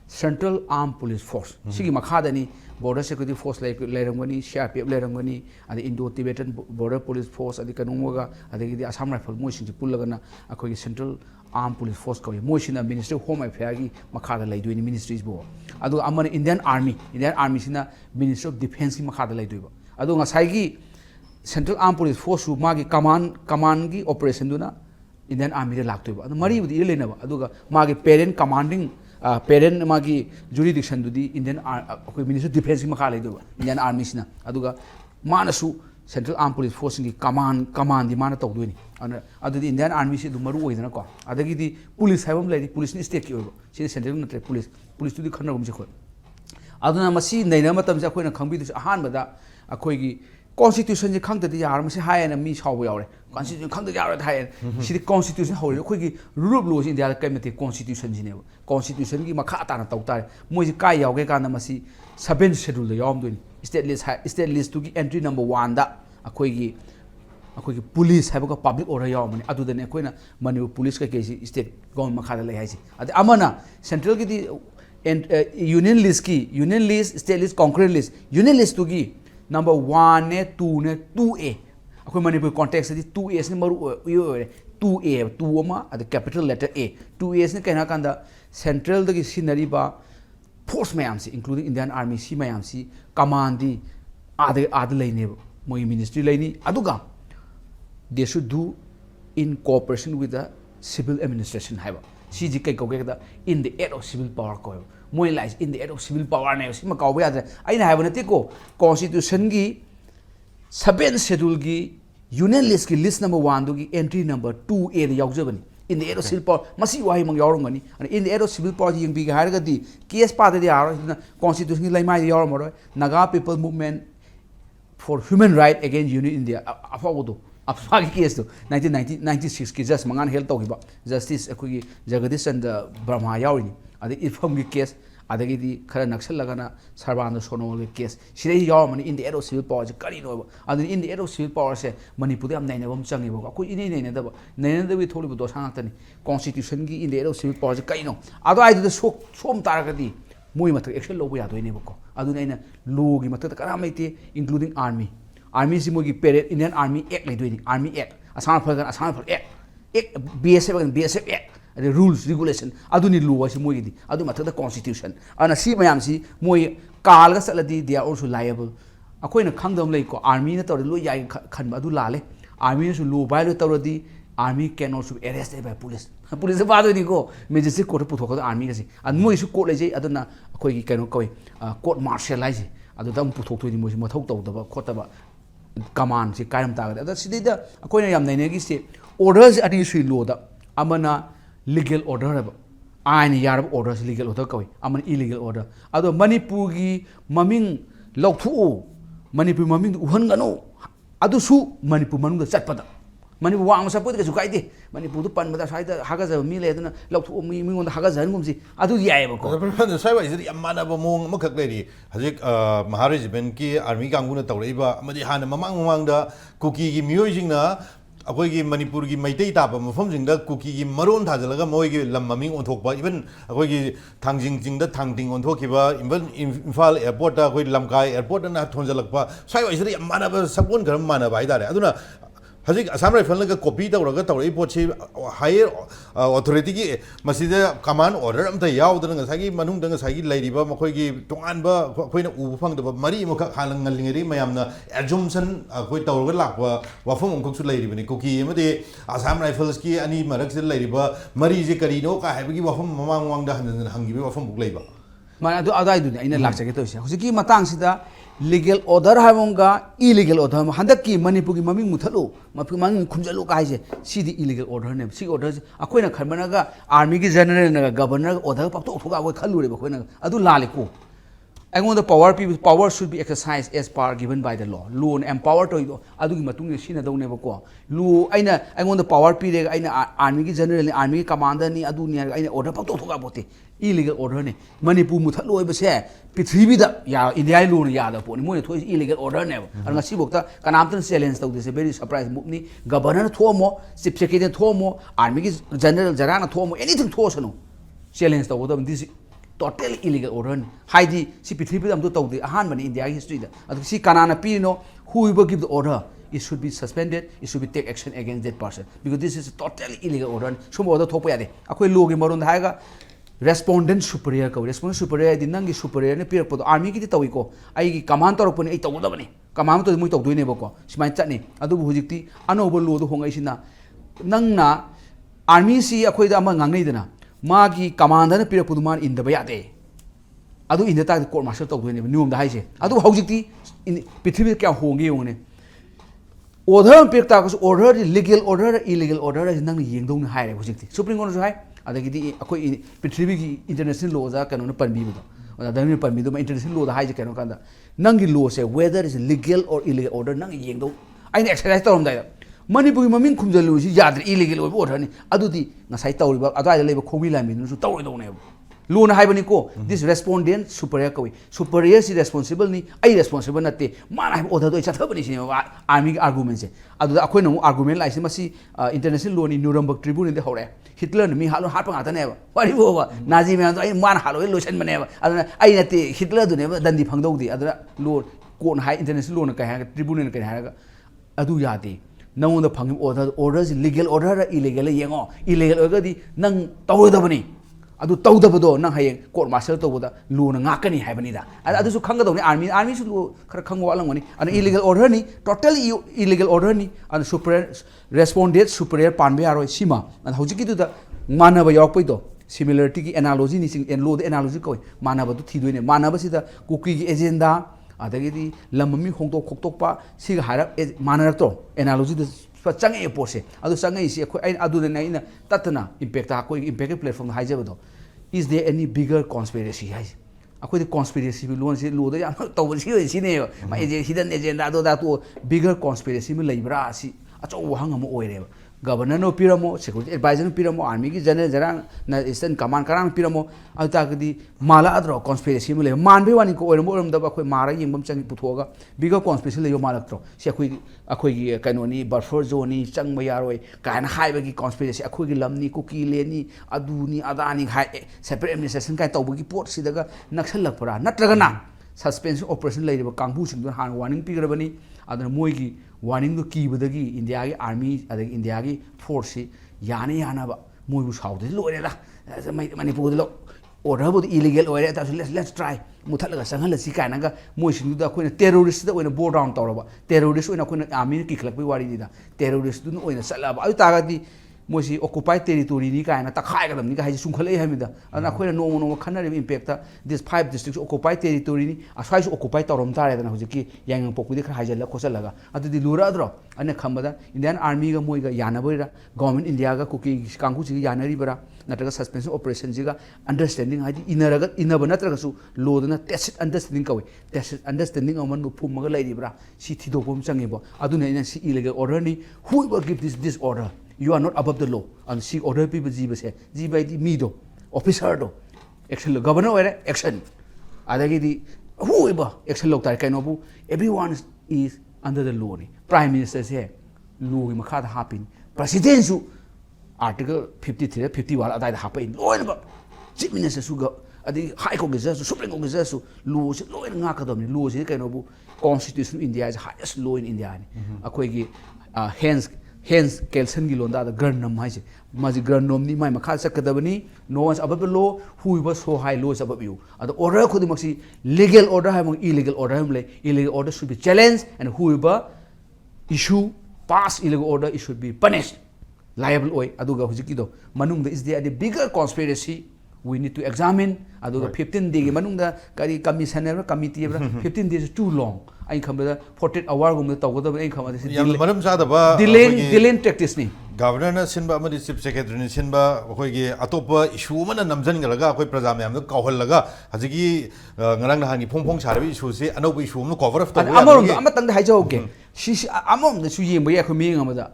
Central Armed Police Force. Sigi makhadani Border Security Force lerangani, CRPF lerangani, adi Indo-Tibetan Border Police Force, adi kanungwaga, adi di Assam Rifle motion si pullagana akoi Central Armed Police Force kawi. Motion na Ministry of Home Affairs gi makhada laidu ni ministries bo. Adu amana Indian Army sina Ministry of Defense gi makhada laidu ba. Adu ngasai gi Central Armed Police Force su magi command gi operation duna Indian Army de laktu ba. Adu mari budi lena ba. Adu ga magi parent commanding parent magi jurisdiction dudi Indian Ministry of Defense makha lay do Indian Army sina aduga manasu Central Armed Police Force gi command di mana taw doini adu Indian Army si du maru oidana ko adagi di police haibam lay police ni state ki oibo si central natre police tu di khanna gum si khoi aduna masi naina matam ja khoina khangbi du ahan bada akhoi gi constitution ji khangda di yar masi hayana mi chaw yaure constitution khangda yar thai si constitution hoi khoi gi rule of law India kai mate constitution ji ne constitution gi makha ta na taw tar moi ji kai yaw ge kan masi 7 schedule yawm doini state list to gi entry number 1 da akhoi gi police haiba ka public order yaw mani adu dane akhoi na Manipur police ka ke state government makha da lai hai si ade amana central gi di union list state list concurrent list union list to gi number 1 ne 2 ne 2A akhoi Manipur context di 2A ne maru 2A 2 ama at the capital letter A 2A ne kaina kanda central the scenery ba force mayam si including Indian Army si mayam si command di ad laine moi ministry laini aduga they should do in cooperation with the civil administration haiba si ji kai koge da in the aid of civil power ko moi lies in the aid of civil power ne si ma kaw ba ya aina haiba na te ko constitution gi 7 schedule gi union list ki list number 1 do gi entry number 2A da yaujabani in the aid of civil power masi wahi mang yaurongani and in the aid of civil power ying bi ga harga di case pa da yaro constitution gi laimai yauromoro Naga people movement for human right against unity India afagodo apagi case to 1996 ki just mangan hel to ba justice akui Jagadish and Brahma yawini adi ifam gi case adagidi khara naksal lagana sarban sono case sidai yawmani in the air of civil power kari no adu in the air of civil power se manipur am naina bam changi ba ko ini naina da naina da bi tholi bu do sangtani constitution gi in the air of civil power kari no adu ai da som taragadi moi matak action lo ya do ne ba ko adu naina law gi matak kara maite including army si mo gi parade Indian army act lai do ni army act asam phal act BSF act the rules regulation aduni law si moi di adu matak the constitution ana si mayam si moi kal ga saladi they are also liable akoina khangdam lai ko army na tawre lo yai khan adu lale army su law violate tawradi army can also be arrested by police ba do ni ko magistrate court pu thok army ga si an moi su court lai jai aduna akoi gi kaino koi court martial lai ji adu dam pu thok thoi ni moi ma thok taw da khot ba command si kairam ta ga da sidai da akoina yam nai ne gi se orders ati sui law da amana legal order ba ain yarab orders legal order koi amana illegal order ado manipur gi maming lauthu manipur maming uhan gano adu su manipur manung da chatpada manipur wa amsa put ga su kaide manipur du pan bada saida haga ja mi le dana lauthu mi ngon da haga jan gumsi adu yai ba ko sai ba is yamana ba mong makak le hajik maharajban ki army kanguna tawreiba amadi hana mamang da kuki gi miyoi na अखोई मणिपुर की मैतई ताप मफमजिंग कुकी की मरोन थाजलगा मोई लम ममिंग ओंथोकबा इवन अखोई थांजिंग जिंग थांटिंग ओंथोकिबा इवन इम्फाल एयरपोर्ट अखोई लमकाई एयरपोर्ट ना थोंजलकबा साइ वाइसरी मानब सबोन गरम मानब हाइदारे अदुना हजिक असम राइफल का कॉपी तौरगा तौरई पोछि हायर अथॉरिटी की मसिदे कमांड ऑर्डर अमता यावदन ngसागी मनुंग दंग सागी लैरिबा मखोई तोंगानबा अखोइना उबु फंगदबा मरी मख हालंगलिंगरी मयामना एजम्पशन अखोई तौरगा लाकवा वाफम अंकसु लैरिबनी कुकी मदे असम राइफल्स की अनि मरक से लैरिबा मरी जे करिनो का हाइबगी वाफम ममांग वांगदा हनन हंगिबे वाफम बुक लैबा मान अदु अदाइ दुनि आइना लाक्सगे तोसे हुजिकी मतंग सिदा legal order हाइबोंगा illegal order हंदक की मणिपुर की ममिंग मुथलो ममिंग खुंजलो काइजे सीदी illegal order ने सी order अखोइना खरमनागा आर्मी की जनरल ना गवर्नर order पक्तो थोगा वो खलुरे बखोइना अदु लालेको अगोन the power should be exercised as per given by the law and empower to adu gi matung sina dau ne bako law aina अगोन the power pi re aina army की general army की commander ni adu ni aina order पक्तो थोगा बोते illegal order ने मणिपुर मुथलो बसे पृथ्वी दा या इंडिया law ने याद पोनी मोने थोइ illegal order ने अर ngasi bokta kanamtan challenge tau dise very surprise move ni governor thomo chief secretary thomo army की general jarana thomo anything thosano challenge tau bodam this totally illegal order haidi si pithribi dam to tawde ahan bani india history da adu si kanana pino who will give the order it should be suspended it should be take action against that person because this is a totally illegal order sum order thopa yade akoi law gi maron haiga respondent superior ko respondent superior di nangi superior ne pirak podo army ki tawi ko ai gi command torok poni ai tawda bani command to moi tawdoi ne bako simai chatni adu hujikti anobo law do hongai sina nangna army si akoi da ma ngangai dana मागी कमांडर पिर पुदुमान इन दबा यादे अदु इन ता कोर्ट मार्शल तौदोने नियम दा हाइसे अदु हौजिकती पृथ्वी क्या होंगे योने order पिर ता को order legal order illegal order नंग येंगदों हाइरे हौजिकती सुप्रीम कोर्ट जो हाइ अदगिदी अखोई पृथ्वी की इंटरनेशनल लॉ जा कनो पनबीबदो अदा दनि पनबीदो इंटरनेशनल लॉ दा हाइजे कनो कांदा नंगी लॉ से whether is legal or illegal order नंग येंगदो आइने एक्सरसाइज तौरम दाइ मणिपुर ममिंग खुमजलुसी याद्रे इलीगल ओइब ओर्डरनी अदुदी ngasai tawriba adai leba khomi lami nu tawri done luna haibani ko this respondent superior koi superior si responsible ni ai responsible natte mana hai order do chathabani si army argument se adu akoi no argument lai si masi international law ni Nuremberg tribunal de hore Hitler mi halu harpa ngata ne ba wari bo ba nazi me ai man halu lotion mane ba adu ai natte Hitler du ne ba dandi phangdau di adu law ko na hai international law na kai ha tribunal kai ha adu yade नंग फंग order legal order illegal येंगो illegal order दी नंग तौदबनी अदु तौदबदो नंग हाय कोर्ट मार्शल तौबदा लू न ngakani हाइबनी दा अदु सु खंगदोनी आर्मी सु लू खर खंगो वालंगनी अन illegal order नि totally illegal order नि अन superior respondent superior पानबे आरो सीमा अन हौजिकी दु दा मानब यावपैदो similarity की analogy नि सिंग एन लो द analogy कोइ मानब दु थिदोइने मानब सिदा कुकी की एजेंडा अदगिदी लममी होंदो खोक्तोकपा सिग हारा मानरतो एनालॉजी द चंगे पोसे अदु चंगे सि अखोय अदु ने इन ततना इम्पैक्ट हा कोई इम्पैक्ट प्लेटफॉर्म हाइजेबदो is there any bigger conspiracy हाइ अखोय द कॉन्स्पिरेसी बि लोन से लो द या तौबसी होय सिने मा हिडन एजेंडा दो दा तो बिगर कॉन्स्पिरेसी में लैब्रा सि अचौ हंग हम ओइरे governor no piramo security advisor no piramo army ki general jarang na eastern command karang piramo ata gadi mala adro conspiracy mule man be wani ko oram da ba khoi mara yingbam changi puthoga bigger conspiracy le yo malak tro se akhoi gi kanoni buffer zone ni changma yaroi kaina haiba gi conspiracy akhoi gi lamni cookie le ni aduni adani hai separate administration kai tawbu gi port sidaga naksalak pura natraga na suspension operation le ba kangbu sing don han warning pigrabani adana moi gi warning do ki badagi india gi army adagi india gi force si yana ba moi bu saudi loire la manipur lo order bu illegal oire ta let's try muthala sangal si kana ga moi sing da koina terrorist da oina board down tawra ba terrorist oina koina army ki klak bi wari da terrorist du oina sala ba ta ga di moi si occupied territory ni kana ta khai ga lam ni ga hai sungkhalai ha mi da ana koina no khana re impact ta this 5 districts occupied territory ni asai su occupied tawrom tare da na hujiki yang pokku di khajal la khosala ga adu di lura adro ane khambada indian army ga moi ga yana boira government india ga kuki kangku chi yana ri bara nataga suspension operation ji ga understanding hadi inaba natraga su law na tacit understanding kawe tacit understanding aman bu phum ga lai ri bara si thido bom changi bo adu ne si illegal order ni who will give this order you are not above the law and see order people ji by the me do officer do action governor were action adagi di who iba action lok tar kaino bu everyone is under the law ni prime minister se law gi makha da hapin president su article 53 50 wala adai da hapin law ba chief minister su ga adi high court ge su supreme court ge su law se law nga ka dom ni law se kaino bu constitution india is highest law in india ni akoi gi hence kelson gi londa da garnam hai se maji garnom ni mai makha sakadabani no one's above the law who was so high laws above you and order khudi maksi legal order ha illegal order ha illegal order should be challenged and whoever issue pass illegal order it should be punished liable oi aduga hujiki do manung da is there the bigger conspiracy we need to examine aduga 15 day gi manung da kari commissioner committee 15 days is too long ai khambada 48 hour gum da tawgada ai khamada yam maram sa da ba delaying practice ni governor na sinba amadi chief secretary ni sinba khoi gi atopa issue mana namjan ga laga khoi praja mayam da kawhal laga hajigi ngarang na hangi phong sarabi issue se anob issue mu cover up ta amarom amatang da haijo okay si amom da su yemba ya khoi meng amada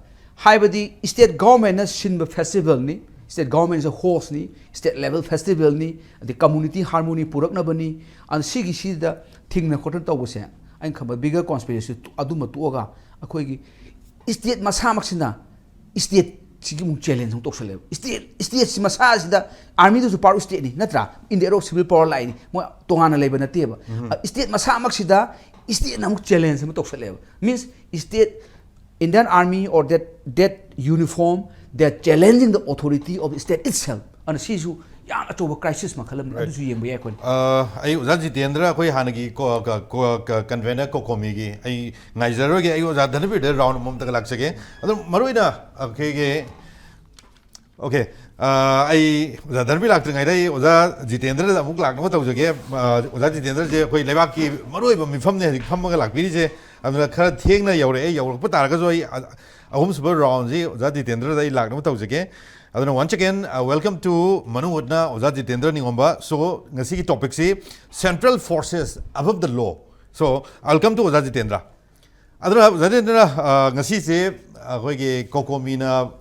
haibadi state government na sinba festival ni state government is a host ni state level festival ni the community harmony purak na bani and sigi si da thing na khotan taw se ai khaba bigger conspiracy aduma tuoga akhoi gi state masa maksina state sigi mu challenge tok sale state si masa sida army du part state ni natra india ro civil power line mo tongana leba na teba state masa maksida state na mu challenge mu tok sale means state indian army or that uniform they are challenging the authority of the state itself and see you yang achoba crisis ma khalam adu su yemba ya kon ai oza Jeetendra khoi hanagi ko convener ko komi gi ai ngaijaro ge ai oza Dhanabir de round mom tak lak sake adu maroina ge okay ai oza Dhanabir lak ngai dai oza Jeetendra da muk lak no taw jage oza Jeetendra je khoi lebak ki maroi ba mifam ne pham ga lak bi je aduna khara theng na yaure yaur pa tar ga jo ai ahum super round ji oza Jeetendra dai lak no taw jage aduna once again welcome to Manung Hutna oza Jeetendra Ningomba so ngasi ki topic si central forces above the law so I'll come to oza Jeetendra aduna oza Jeetendra ngasi se khoi ge kokomina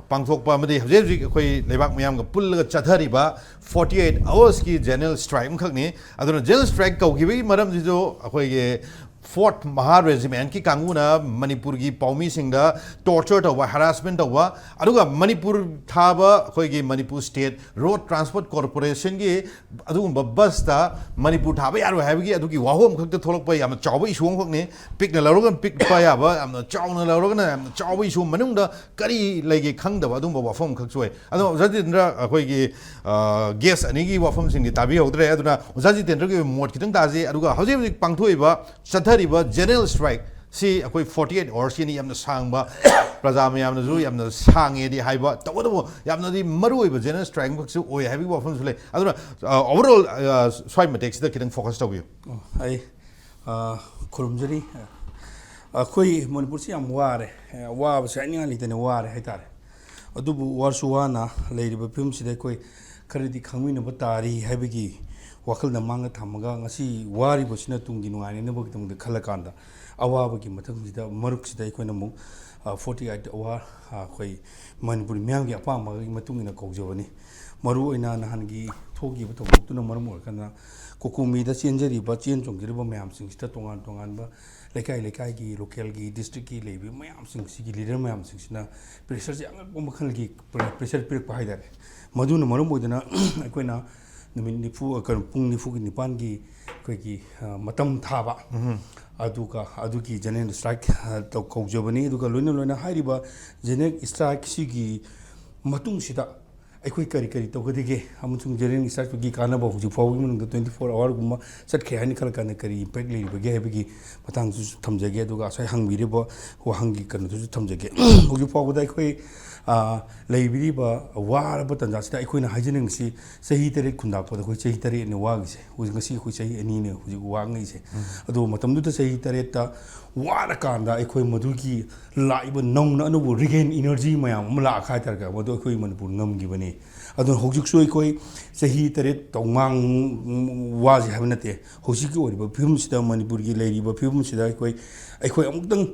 pangthok pa made hje khoi lebak mayam ga pul ga chathari ba 48 hours ki general strike khakni aduna general strike kau gi maram ji jo khoi ge Fourth Maha Regiment ki kanguna Manipur gi paumi singda torture tawa harassment tawa aduga Manipur thaba khoi gi Manipur State Road Transport Corporation gi adugum bus ta Manipur thaba yaro habi gi adugi wahom khakta tholok pa yam chawba issue khakni pick na larogan pick pa ya ba am chawna larogan am chawba issue manung da kari lege khangda ba adum wafam khak choi adu Jeetendra khoi gi guest ani gi wafam sing gi tabi hodre aduna Jeetendra gi mot kitang ta ji aduga hoji pangthoi ba general strike si akoi 48 hours ni yamna sangba praja mayamna ju yamna sange di haiba tawdo yamna di maroi ba general strike ko su oi habi wafam sule aduna overall swai matex da kitang focus taw you ai khurumjari akoi manipur si am ware wa ba sa ni ali tene ware haitare adubu warsuwana leiriba film si de koi kharidi khangmi na batari habigi wakal na manga thamaga ngasi wari bosina tunggi nuai ne bok tung de khala kanda awa bagi mathang sida maruk sida ikoi na mu 48 awar khoi Manipuri myam gi apa ma gi matung ina kojawani maru ina nahangi thogi ba thok tuna maram or kana kokumi da chenjeri ba chen chongri ba myam sing sta tongan tongan ba lekai gi local gi district gi lebi myam sing gi leader myam sing sina pressure ji angak bom khal gi pressure pir pa haidare maduna maram modana akoina numin nifu kan pung nifu gi nipan gi koi gi matam thaba aduki general strike to kojabani aduga loina hairiba general strike sigi matung sida akhoi kari togadige amutung general strike gi kana ba huju fawi mun 24 hour gumma satkhe hani kala kana kari impact le bage habigi matang su thamjage aduga sai hangbire ba ho hangi kan su thamjage huju fawu da akhoi leibiri ba war ba tanja sida akhoi na hajining si sahi tere khunda pa da khoi sahi tere ne wa gi se huju ngasi khoi sahi ani ne huju wa ngai se adu matam du ta sahi tere ta wara kanda akhoi madugi laiba nongna anu regain energy mayam mala kha tar ga madu akhoi manipur ngam gi bani adu hojik su akhoi sahi tere tongmang waji habnate hojik ori ba film sida manipur gi leiri ba film sida akhoi amutang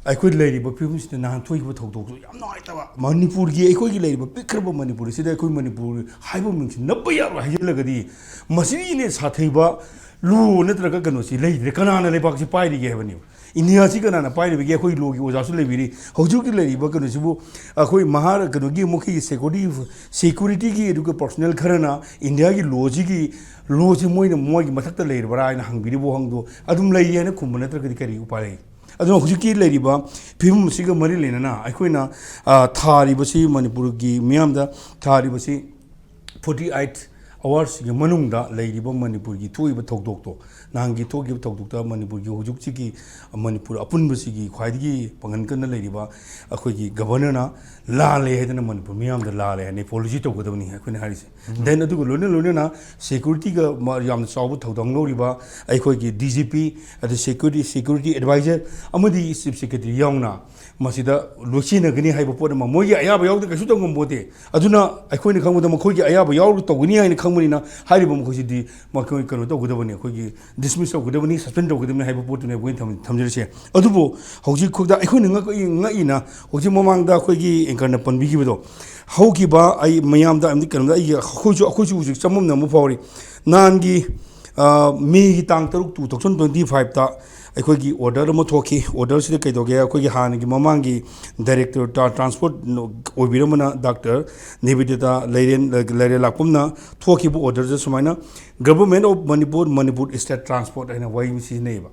akhoi leiri ba film sida na thoi ba thok yam nai ta ba manipur gi akhoi gi leiri ba pikraba manipur sida akhoi manipur haiba mingsi nabba ya ba hijlagadi masini ne sathai ba lu natraga kano si leiri kanana le bak si pai ri ge habani India si kana na pai ri ge akhoi logi oja su leiri hoju gi leiri ba kano sibu akhoi mahar kano gi mukhi security gi edu personnel kharana India gi loji moi gi mathak ta leiri bara ina hangbiri bo hangdo adum lei yana khumba natraga kari upai aduna hujuki leiriba phim siga mari lenana aikoina thari basi manipur gi miamda thari basi 48 hours gi manungda leiriba manipur gi thoiba thokdok to nangi thogi thokdok ta manipur gi hujukchi gi manipur apun basi gi khwaidi pangan kan leiriba akoi gi governor na la le hedana manipur miamda la le ne policy to godawni aikoina harise then adu lone na security ga yam sawu thodang loriba aikoi gi DGP adu security advisor amadi chief secretary yaungna masida lochina gani haiba pot ma mogi ayaba yawda kasu tongom bote aduna aikoina khangboda makhogi ayaba yawru toguni haina khangmani hairiba makhosi di makoi kano to godawani akogi dismiss to godawani suspend to godawani haiba pot ne boin thamjirse adubo hoji khogda aikoina ngaina hoji mamangda akogi engkana panbigi bedo hauki ba ai mayamda amdi kanamda ai khoju chamum na mu fawri nangi me gi tang taruk 2025 ta aikogi order mo thoki order sida kai doge aikogi hangi mamangi director transport obiramana doctor nibidita leire lakpumna thoki bu order je sumaina government of manipur state transport aina YMC neiba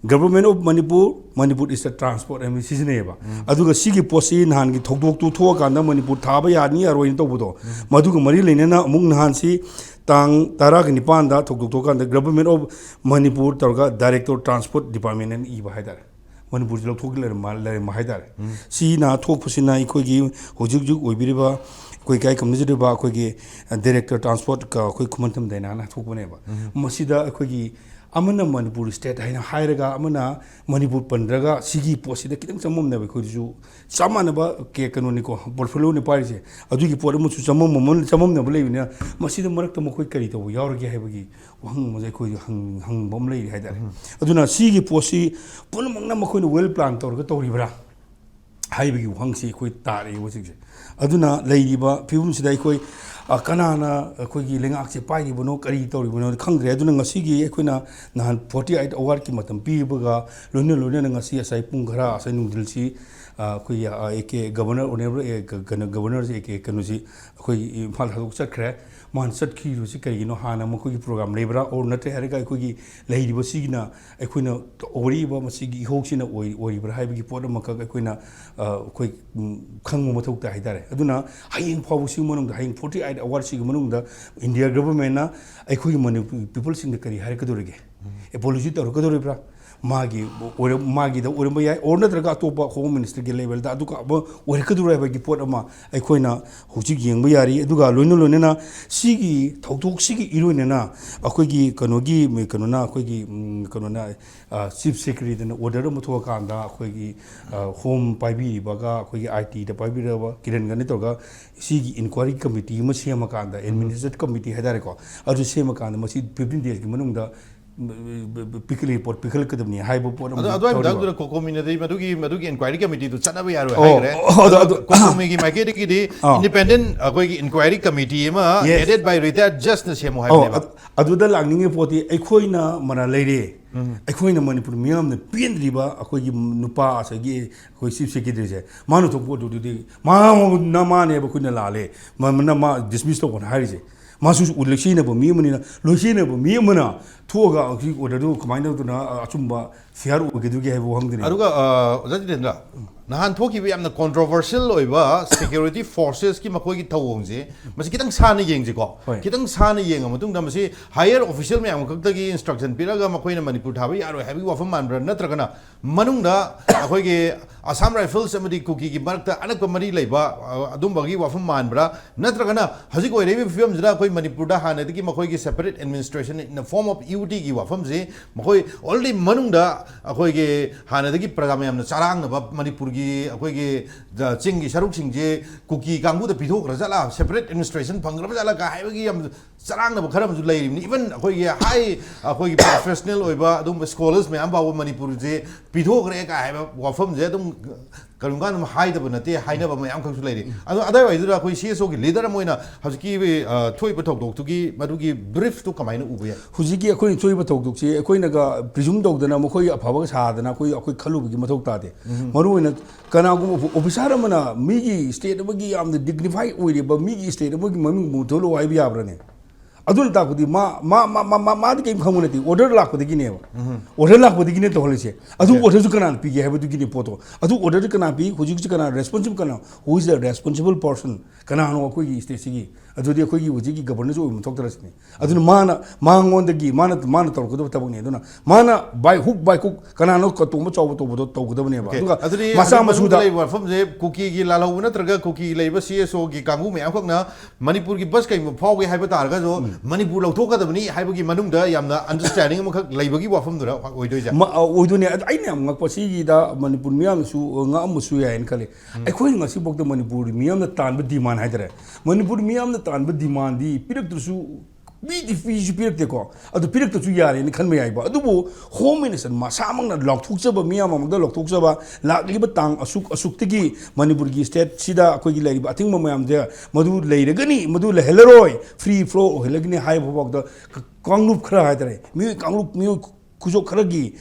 government of manipur state transport and seasoneba aduga sigi posi nahan gi thokdok tu tho kanda manipur thaba yani aroin to budo maduga mari leinena amung nahan si tang tara gi nipan da thokdok kanda government of manipur targa director transport department and iba haidar manipur jilok thokler mal ma haidar si na thok pusina ikoi gi hojuk oibiriba koi kai kamnijiri ba koi gi director transport ka koi khumantam daina na thokbane ba masida koi gi amana manipur state haina hairaga amana manipur pandraga sigi posida kitang chamom na khoi ju samana ba ke kanoni ko portfolio ni parise adugi por mu chu chamom na bole bina masida marak to khoi kari to yaurge haibagi wang ma khoi hang bom lei haidar aduna sigi posi punmang na khoi well plan torga toribra haibagi wang si khoi tare wosige aduna leiriba phibum sida khoi kanana akogi lengak se pai bono kari tori bono khangre aduna ngasi gi akoina nahan 48 hour ki matam pi baga lone ngasi asai pung ghara asai nungdil si koi eke governor honorable governor se eke kanusi koi phal haduk chakre man sat khi ru si kai no hana mo koi program lebra or nate harga koi leiri bo sigina akoina ori ba masigi hoksina ori bra haibi gi podam ka akoina koi khangmo mathuk ta haidare aduna hayeng phawu si monong da hayeng 48 hour si monong da India government na akhoi manipur people sing da kari har ka dorege apology tor ka doribra magi da oramba yai or natraga topa home minister ge level da aduka ba ore ka durai ba gi pot ama aikoina huji yengba yari aduga loino na sigi thokthok sigi iroina na akoigi kanogi me kanona akoigi kanona chief secretary na order mo tho ka anda akoigi home paibi baga akoigi IT da paibi ra ba kiran gani toga sigi inquiry committee ma sema ka anda administrative committee hadare ko adu sema ka anda masi 15 days gi manung da ꯄꯤꯈꯠꯂꯤ ꯄꯣꯠ ꯄꯤꯈꯠꯂꯛꯀꯗꯕꯅꯤ ꯍꯥꯏꯕ ꯄꯣꯠ ꯑꯃ ꯑꯗꯨ ꯑꯗꯨꯋꯥꯏꯗꯨꯗ ꯀꯣꯀꯣꯃꯤꯅꯗꯤ ꯃꯗꯨꯒꯤ ꯏꯟꯀ꯭ꯋꯥꯏꯔꯤ ꯀꯃꯤꯇꯤꯗꯨ ꯆꯠꯅꯕ ꯌꯥꯔꯣꯏ ꯍꯥꯏꯈ꯭ꯔꯦ ꯀꯣꯀꯣꯃꯤꯒꯤ ꯃꯥꯏꯀꯩꯗꯒꯤꯗꯤ ꯏꯟꯗꯤꯄꯦꯟꯗꯦꯟ ꯑꯩꯈꯣꯏꯒꯤ ꯏꯟꯀ꯭ꯋꯥꯏꯔꯤ ꯀꯃꯤꯇꯤ ꯑꯃ ꯍꯦꯗꯦड ꯕꯥꯏ ꯔꯤꯇꯥꯌꯔꯗ ꯖꯁꯅ ꯁꯦꯝꯃꯨ ꯍꯥꯏꯕꯅꯦꯕ ꯑꯗꯨꯗ ꯂꯥꯛꯅꯤꯡꯉꯤ ꯄꯣꯠꯇꯤ ꯑꯩꯈꯣꯏꯅ ꯃꯔꯥ ꯂꯩꯔꯦ ꯑꯩꯈꯣꯏꯅ ꯃꯅꯤꯄꯨꯔ ꯃꯤꯌꯥꯝꯅ ꯄꯦꯟꯗ꯭ꯔꯤꯕ ꯑꯩꯈꯣꯏꯒꯤ ꯅꯨꯄꯥ ꯑꯁꯤꯒꯤ ꯑꯩꯈꯣꯏ ꯆꯤꯐ ꯁꯦꯀ꯭ꯔꯦꯇꯔꯤꯁꯦ ꯃꯥꯅ ꯊꯣꯛꯄ ꯑꯗꯨꯗꯤ ꯃꯥꯅꯦꯕ ꯑꯩꯈꯣꯏꯅ ꯂꯥꯜꯂꯦ ꯃꯥ ꯗꯤꯁꯃꯤꯁ ꯇꯧꯕꯅ ꯍꯥꯏꯔꯤꯁꯦ ꯃꯥꯁꯨ ꯂꯣꯏꯁꯤꯟꯅꯕ ꯃꯤ ꯑꯃꯅꯤꯅ ꯂꯣꯏꯁꯤꯟꯅꯕ ꯃꯤ ꯑꯃꯅ ꯊꯣꯛꯑꯒ ꯍꯧꯖꯤꯛ ꯑꯣꯔꯗꯔꯗꯨ ꯀꯃꯥꯏꯅ ꯇꯧꯗꯅ ꯑꯆꯨꯝꯕ ꯐꯤꯌꯥꯔ ꯑꯣꯏꯒꯗꯒꯦ ꯍꯥꯏꯕ ꯋꯥꯍꯪꯗꯨꯅꯤ ꯑꯗꯨꯒ ꯑꯣꯖꯥ ꯖꯤꯇꯦꯟꯗ꯭ꯔ ꯅꯍꯥꯟ ꯊꯣꯛꯈꯤꯕ ꯌꯥꯝꯅ ꯀꯣꯟꯇ꯭ꯔꯣꯚꯔꯁꯤꯌꯦꯜ ꯑꯣꯏꯕ ꯁꯦꯀ꯭ꯌꯨꯔꯤꯇꯤ ꯐꯣꯔꯁꯦꯁꯀꯤ ꯃꯈꯣꯏꯒꯤ ꯊꯧꯑꯣꯡꯁꯦ ꯃꯁꯤ khitang ꯁꯥꯟꯅ ꯌꯦꯡꯁꯤꯀꯣ ꯈꯤꯇꯪ ꯁꯥꯟꯅ ꯌꯦꯡꯉ ꯃꯇꯨꯡꯗ ꯃꯁꯤ ꯍꯥꯏꯌꯔ ꯑꯣꯐꯤꯁꯤꯌꯦꯜ ꯃꯌꯥꯝ ꯈꯛꯇꯒꯤ ꯏꯟꯁꯇ꯭ꯔꯛꯁꯟ ꯄꯤꯔꯒ ꯃꯈꯣꯏꯅ ꯃꯅꯤꯄꯨꯔ ꯊꯥꯕ ꯌꯥꯔꯣꯏ ꯍꯥꯏꯕꯒꯤ ꯋꯥꯐꯝ ꯃꯥꯟꯕ꯭ꯔꯥ ꯅꯠꯇ꯭ꯔꯒꯅ ꯃꯅꯨꯡꯗ ꯑꯩꯈꯣꯏꯒꯤ ꯑꯁꯥꯝ ꯔꯥꯏꯐꯜꯁ ꯑꯃꯗꯤ ꯀꯨꯀꯤꯒꯤ ꯃꯔꯛꯇ ꯑꯅꯛꯄ ꯃꯔꯤ ꯂꯩꯕ ꯑꯗꯨꯝꯕꯒꯤ ꯋꯥꯐꯝ ꯃꯥꯟꯕ꯭ꯔꯥ ꯅꯠꯇ꯭ꯔꯒꯅ ꯍꯧꯖꯤꯛ ꯑꯣꯏꯔꯤꯕ ꯐꯤꯕꯝꯁꯤꯗ ꯑꯩꯈꯣꯏ ꯃꯅꯤꯄꯨꯔꯗ ꯍꯥꯟꯅꯗꯒꯤ ꯃꯈꯣꯏꯒꯤ separate administration in the form of ꯏꯌꯨꯇꯤꯒꯤ ꯋꯥꯐꯝꯁꯤ ꯃꯈꯣꯏ ꯑꯣꯜꯔꯦꯗꯤ ꯃꯅꯨꯡꯗ ꯑꯩꯈꯣꯏꯒꯤ ꯍꯥꯟꯅꯗꯒꯤ ꯄ꯭ꯔꯖꯥ ꯃꯌꯥꯝꯅ ꯆꯔꯥꯡꯅꯕ ꯃꯅꯤꯄꯨꯔꯒꯤ ꯑꯩꯈꯣꯏꯒꯤ ꯆꯤꯡꯒꯤ ꯁꯔꯨꯛꯁꯤꯡꯁꯦ ꯀꯨꯀꯤ ꯀꯥꯡꯕꯨꯗ ꯄꯤꯊꯣꯛꯈ꯭ꯔ ꯖꯥꯠꯂꯥ ꯁꯦꯄꯔꯦꯠ ꯑꯦꯗꯃꯤꯅꯤꯁꯇ꯭ꯔꯦꯁꯟ ꯐꯪꯈ꯭ꯔꯕ ꯖꯥꯠꯂꯥ ꯀ ꯍꯥꯏꯕꯒꯤ ꯌꯥꯝ ꯆꯔꯥꯡꯅꯕ ꯈꯔ ꯑꯃꯁꯨ ꯂꯩꯔꯤꯕꯅꯤ ꯏꯚꯟ ꯑꯩꯈꯣꯏꯒꯤ ꯍꯥꯏ ꯑꯩꯈꯣꯏꯒꯤ ꯄ꯭ꯔꯣꯐꯦꯁꯅꯦꯜ ꯑꯣꯏꯕ ꯑꯗꯨꯝꯕ ꯁ꯭ꯀꯣꯂꯔꯁ ꯃꯌꯥꯝ ꯐꯥꯎꯕ ꯃꯅꯤꯄꯨꯔꯁꯦ ꯄꯤꯊꯣꯛꯈ꯭ꯔꯦ ꯀ ꯍꯥꯏꯕ ꯋꯥꯐꯝꯁꯦ ꯑꯗꯨꯝ ꯀꯔꯤꯒꯨꯝꯕ ꯀꯥꯟꯗ ꯍꯥꯏꯗꯕ ꯅꯠꯇꯦ ꯍꯥꯏꯅꯕ ꯃꯌꯥꯝ ꯈꯛꯁꯨ ꯂꯩꯔꯤ ꯑꯗꯣ ꯑꯗꯨꯋꯥꯏꯗꯨꯗ ꯑꯩꯈꯣꯏ CSOꯒꯤ ꯂꯤꯗꯔ ꯑꯃ ꯑꯣꯏꯅ ꯍꯧꯖꯤꯛꯀꯤ ꯊꯣꯛꯏꯕ ꯊꯧꯗꯣꯛꯇꯨꯒꯤ ꯃꯗꯨꯒꯤ ꯕ꯭ꯔꯤꯐꯇꯨ ꯀꯃꯥꯏꯅ ꯎꯕ ꯌꯥꯏ ꯍꯧꯖꯤꯛꯀꯤ ꯑꯩꯈꯣꯏꯅ ꯊꯣꯛꯏꯕ ꯊꯧꯗꯣꯛꯁꯤ ꯑꯩꯈꯣꯏꯅꯒ ꯄ꯭ꯔꯤꯖꯨꯝ ꯇꯧꯗꯅ ꯃꯈꯣꯏ ꯑꯐꯕ ꯁꯥꯗꯅ ꯑꯩꯈꯣꯏ ꯈꯜꯂꯨꯕꯒꯤ ꯃꯊꯧ ꯇꯥꯗꯦ ꯃꯔꯨꯑꯣꯏꯅ ꯀꯅꯥꯒꯨꯝꯕ ꯑꯣꯐꯤꯁꯥꯔ ꯑꯃꯅ ꯃꯤꯒꯤ ꯁ꯭ꯇꯦꯠ ꯑꯃꯒꯤ ꯌꯥꯝꯅ ꯗꯤꯒꯅꯤꯐꯥꯏ ꯑꯣꯏꯔꯤꯕ ꯃꯤꯒꯤ ꯁ꯭ꯇꯦꯠ ꯑꯃꯒꯤ ꯃꯃꯤꯡ ꯃꯨꯊꯣꯂꯛꯑꯣ ꯍꯥꯏꯕ ꯌꯥꯕ꯭ꯔꯅꯦ ꯑꯗꯨꯅ ꯇꯥꯛꯄꯗꯤ ꯃꯥꯗꯤ ꯀꯔꯤꯝ ꯈꯪꯕ ꯅꯠꯇꯦ ꯑꯣꯔꯗꯔ ꯂꯥꯛꯄꯗꯒꯤꯅꯦꯕ ꯑꯣꯔꯗꯔ ꯂꯥꯛꯄꯗꯒꯤꯅꯦ ꯇꯧꯍꯜꯂꯤꯁꯦ ꯑꯗꯨ ꯑꯣꯔꯗꯔꯁꯨ ꯀꯅꯥꯅ ꯄꯤꯒꯦ ꯍꯥꯏꯕꯗꯨꯒꯤꯅꯤ ꯄꯣꯠꯇꯣ ꯑꯗꯨ ꯑꯣꯔꯗꯔꯗꯤ ꯀꯅꯥ ꯄꯤ ꯍꯧꯖꯤꯛꯁꯤ ꯀꯅꯥ ꯔꯦꯁꯄꯣꯟꯁꯤꯕꯜ ꯀꯅꯥ ꯍꯨ ꯏꯁ ꯗ ꯔꯦꯁꯄꯣꯟꯁꯤꯕꯜ ꯄꯔꯁꯟ ꯀꯅꯥꯅꯣ ꯑꯩꯈꯣꯏꯒꯤ ꯁ꯭ꯇꯦꯠꯁꯤꯒꯤ ꯑꯗꯨꯗꯤ ꯑꯩꯈꯣꯏꯒꯤ ꯍꯧꯖꯤꯛꯀꯤ ꯒꯕꯔꯅꯔꯁꯨ ꯑꯣꯏꯕ ꯃꯊꯧ ꯇꯥꯔꯁꯤꯅꯤ ꯑꯗꯨꯅ ꯃꯉꯣꯟꯗꯒꯤ ꯃꯥꯅ ꯇꯧꯔꯛꯀꯗꯕ ꯊꯕꯛꯅꯤ ꯑꯗꯨꯅ ꯃꯥꯅ ꯕꯥꯏ ꯍꯨꯛ ꯀꯅꯥꯅꯣ ꯇꯣꯡꯕ ꯆꯥꯎꯕ ꯇꯧꯒꯗꯕꯅꯦꯕ ꯑꯗꯨꯒ ꯃꯆꯥ ꯃꯁꯨꯗ ꯋꯥꯐꯝꯁꯦ ꯀꯨꯀꯤꯒꯤ ꯂꯥꯜꯍꯧꯕ ꯅꯠꯇ꯭ꯔꯒ ꯀꯨꯀꯤ ꯂꯩꯕ CSOꯒꯤ ꯀꯥꯡꯕꯨ ꯃꯌꯥꯝꯈꯛꯅ ꯃꯅꯤꯄꯨꯔꯒꯤ ꯕꯁ ꯀꯩꯒꯨꯝꯕ ꯐꯥꯎꯒꯦ ꯍꯥꯏꯕ ꯇꯥꯔꯒꯁꯨ ꯃꯅꯤꯄꯨꯔ ꯂꯧꯊꯣꯛꯀꯗꯕꯅꯤ ꯍꯥꯏꯕꯒꯤ ꯃꯅꯨꯡꯗ ꯌꯥꯝꯅ ꯑꯟꯗꯔꯁꯇꯦꯟꯗꯤꯡ ꯑꯃꯈꯛ ꯂꯩꯕꯒꯤ ꯋꯥꯐꯝꯗꯨꯔ ꯑꯣꯏꯗꯣꯏꯁꯦ ꯑꯣꯏꯗꯣꯏꯅꯦ ꯑꯗꯨ ꯑꯩꯅ ꯌꯥꯝ ꯉꯛꯄ ꯁꯤꯒꯤꯗ ꯃꯅꯤꯄꯨꯔ ꯃꯤꯌꯥꯝꯅꯁꯨ ꯉꯛꯑꯝꯕꯁꯨ ꯌꯥꯏꯅ ꯈꯜꯂꯤ ꯑꯩꯈꯣꯏꯅ ꯉꯁꯤꯐꯥꯎꯗ ꯃꯅꯤꯄꯨꯔ ꯃꯤꯌꯥꯝꯅ ꯇꯥꯟꯕ ꯗꯤꯃꯥꯟ ꯍꯥꯏꯇꯥꯔꯦ ꯃꯅꯤꯄꯨꯔ ꯃꯤꯌꯥꯝꯅ ꯇꯥꯟꯕ ꯗꯤꯃꯥꯟꯗꯤ ꯄꯤꯔꯛꯇ꯭ꯔꯁꯨ ꯄꯤꯁꯨ ꯄꯤꯔꯛꯇꯦꯀꯣ ꯑꯗꯨ ꯄꯤꯔꯛꯇ꯭ꯔꯁꯨ ꯌꯥꯔꯦꯅ ꯈꯟꯕ ꯌꯥꯏꯕ ꯑꯗꯨꯕꯨ ꯍꯣꯝ ꯃꯤꯅꯤꯁꯇꯔ ꯃꯁꯥꯃꯛꯅ ꯂꯥꯎꯊꯣꯛꯆꯕ ꯃꯤꯌꯥꯝ ꯑꯃꯗ ꯂꯥꯎꯊꯣꯛꯆꯕ ꯂꯥꯛꯂꯤꯕ ꯇꯥꯡ ꯑꯁꯨꯛꯇꯒꯤ ꯃꯅꯤꯄꯨꯔꯒꯤ ꯁ꯭ꯇꯦꯠꯁꯤꯗ ꯑꯩꯈꯣꯏꯒꯤ ꯂꯩꯔꯤꯕ ꯑꯊꯤꯡꯕ ꯃꯌꯥꯝꯁꯦ ꯃꯗꯨ ꯂꯩꯔꯒꯅꯤ ꯃꯗꯨ ꯂꯩꯍꯜꯂꯔꯣꯏ ꯐ꯭ꯔꯤ ꯐ꯭ꯂꯣ ꯑꯣꯏꯍꯜꯂꯒꯅꯤ ꯍꯥꯏꯕ ꯐꯥꯎꯗ ꯀꯥꯡꯂꯨꯞ ꯈꯔ ꯍꯥꯏꯇꯥꯔꯦ ꯃꯤꯑꯣꯏ ꯈꯨꯖꯣꯛ ꯈꯔꯒꯤ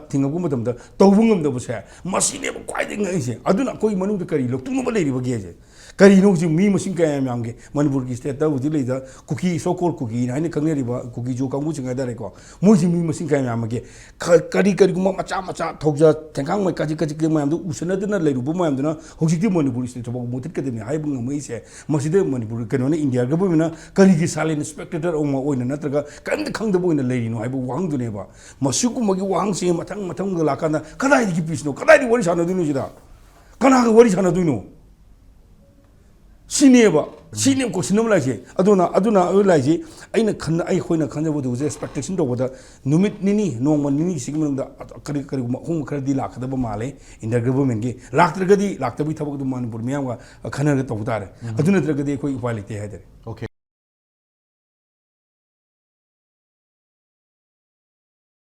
ꯊꯤꯡꯉꯛꯄ ꯃꯇꯝꯗ ꯇꯧꯕ ꯉꯝꯗꯕꯁꯦ ꯃꯁꯤꯅꯦꯕ ꯈ꯭ꯋꯥꯏꯗꯒꯤ ꯉꯛꯏꯁꯦ ꯑꯗꯨꯅ ꯑꯩꯈꯣꯏ ꯃꯅꯨꯡꯗ ꯀꯔꯤ ꯂꯧꯊꯣꯛꯅꯕ ꯂꯩꯔꯤꯕꯒꯦ ꯍꯥꯏꯁꯦ ꯀꯔꯤꯅꯣ ꯍꯧꯖꯤꯛ ꯃꯤ ꯃꯁꯤꯡ ꯀꯌꯥ ꯌꯥꯝꯒꯦ ꯃꯅꯤꯄꯨꯔꯒꯤ ꯁ꯭ꯇꯦꯠꯇ ꯍꯧꯖꯤꯛ ꯂꯩꯔꯤꯕ ꯀꯨꯀꯤ ꯁꯣꯀꯣꯜ ꯀꯨꯀꯤ ꯍꯥꯏꯅ ꯈꯪꯅꯔꯤꯕ ꯀꯨꯀꯤꯖꯣ ꯀꯥꯡꯕꯨꯁꯤꯡ ꯍꯥꯏꯇꯥꯔꯦꯀꯣ ꯃꯣꯏꯁꯤ ꯃꯤ ꯃꯁꯤꯡ ꯀꯌꯥ ꯌꯥꯝꯃꯒꯦ ꯀꯔꯤꯒꯨꯝꯕ ꯃꯆꯥ ꯊꯧꯖ ꯇꯦꯡꯈꯥꯡ ꯃꯩ ꯀꯥꯖꯤꯛ ꯃꯌꯥꯝꯗꯨ ꯎꯁꯟꯅꯗꯅ ꯂꯩꯔꯨꯕ ꯃꯌꯥꯝꯗꯨꯅ ꯍꯧꯖꯤꯛꯇꯤ ꯃꯅꯤꯄꯨꯔ ꯁ꯭ꯇꯦꯠ ꯐꯥꯎꯕ ꯃꯨꯊꯠꯀꯗꯕꯅꯤ ꯍꯥꯏꯕ ꯉꯝꯃꯛꯏꯁꯦ ꯃꯁꯤꯗ ꯃꯅꯤꯄꯨꯔ ꯀꯩꯅꯣꯅ ꯏꯟꯗꯤꯌꯥ ꯒꯚꯔꯟꯃꯦꯟꯅ ꯀꯔꯤꯒꯤ ꯁꯥꯏꯂꯦꯟ ꯁ꯭ꯄꯦꯛꯇꯦꯇꯔ ꯑꯃ ꯑꯣꯏꯅ ꯅꯠꯇ꯭ꯔꯒ ꯀꯔꯤꯝꯇ ꯈꯪꯗꯕ ꯑꯣꯏꯅ ꯂꯩꯔꯤꯅꯣ ꯍꯥꯏꯕ ꯋꯥꯍꯪꯗꯨꯅꯦꯕ ꯃꯁꯤꯒꯨꯝꯕꯒꯤ ꯋꯥꯍꯪꯁꯦ ꯃꯊꯪꯗ ꯂꯥꯛꯀꯥꯟꯗ ꯀꯗꯥꯏꯗꯒꯤ ꯄꯤꯁꯅꯣ ꯀꯗꯥꯏꯗꯒꯤ ꯋꯥꯔꯤ ꯁꯥꯟꯅꯗꯣꯏꯅꯣ ꯁꯤꯗ ꯀꯅꯥꯒ ꯋꯥꯔꯤ ꯁꯥꯟꯅꯗꯣꯏꯅꯣ ꯁꯤꯅꯦꯕ ꯀꯣꯏꯁꯟ ꯑꯃ ꯂꯥꯛꯏꯁꯦ ꯑꯗꯨꯅ ꯂꯥꯛꯏꯁꯤ ꯑꯩꯈꯣꯏꯅ ꯈꯟꯖꯕꯗꯨ ꯍꯧꯖꯤꯛ ꯑꯦꯛꯁꯄꯦꯛꯇꯦꯁꯟ ꯇꯧꯕꯗ ꯅꯨꯃꯤꯠ ꯅꯣꯡꯃ ꯅꯤꯅꯤꯁꯤꯒꯤ ꯃꯅꯨꯡꯗ ꯀꯔꯤꯒꯨꯝꯕ ꯑꯍꯣꯡꯕ ꯈꯔꯗꯤ ꯂꯥꯛꯀꯗꯕ ꯃꯥꯜꯂꯦ ꯏꯟꯗꯤꯌꯥ ꯒꯚꯔꯟꯃꯦꯟꯠꯒꯤ ꯂꯥꯛꯇ꯭ꯔꯕꯒꯤ ꯊꯕꯛ ꯑꯗꯨ ꯃꯅꯤꯄꯨꯔ ꯃꯤꯌꯥꯝꯒ ꯈꯟꯅꯔꯒ ꯇꯧꯕ ꯇꯥꯔꯦ ꯑꯗꯨ ꯅꯠꯇ꯭ꯔꯒꯗꯤ ꯑꯩꯈꯣꯏ ꯎꯄꯥꯏ ꯂꯩꯇꯦ ꯍꯥꯏꯇꯥꯔꯦ ꯑꯣꯀꯦ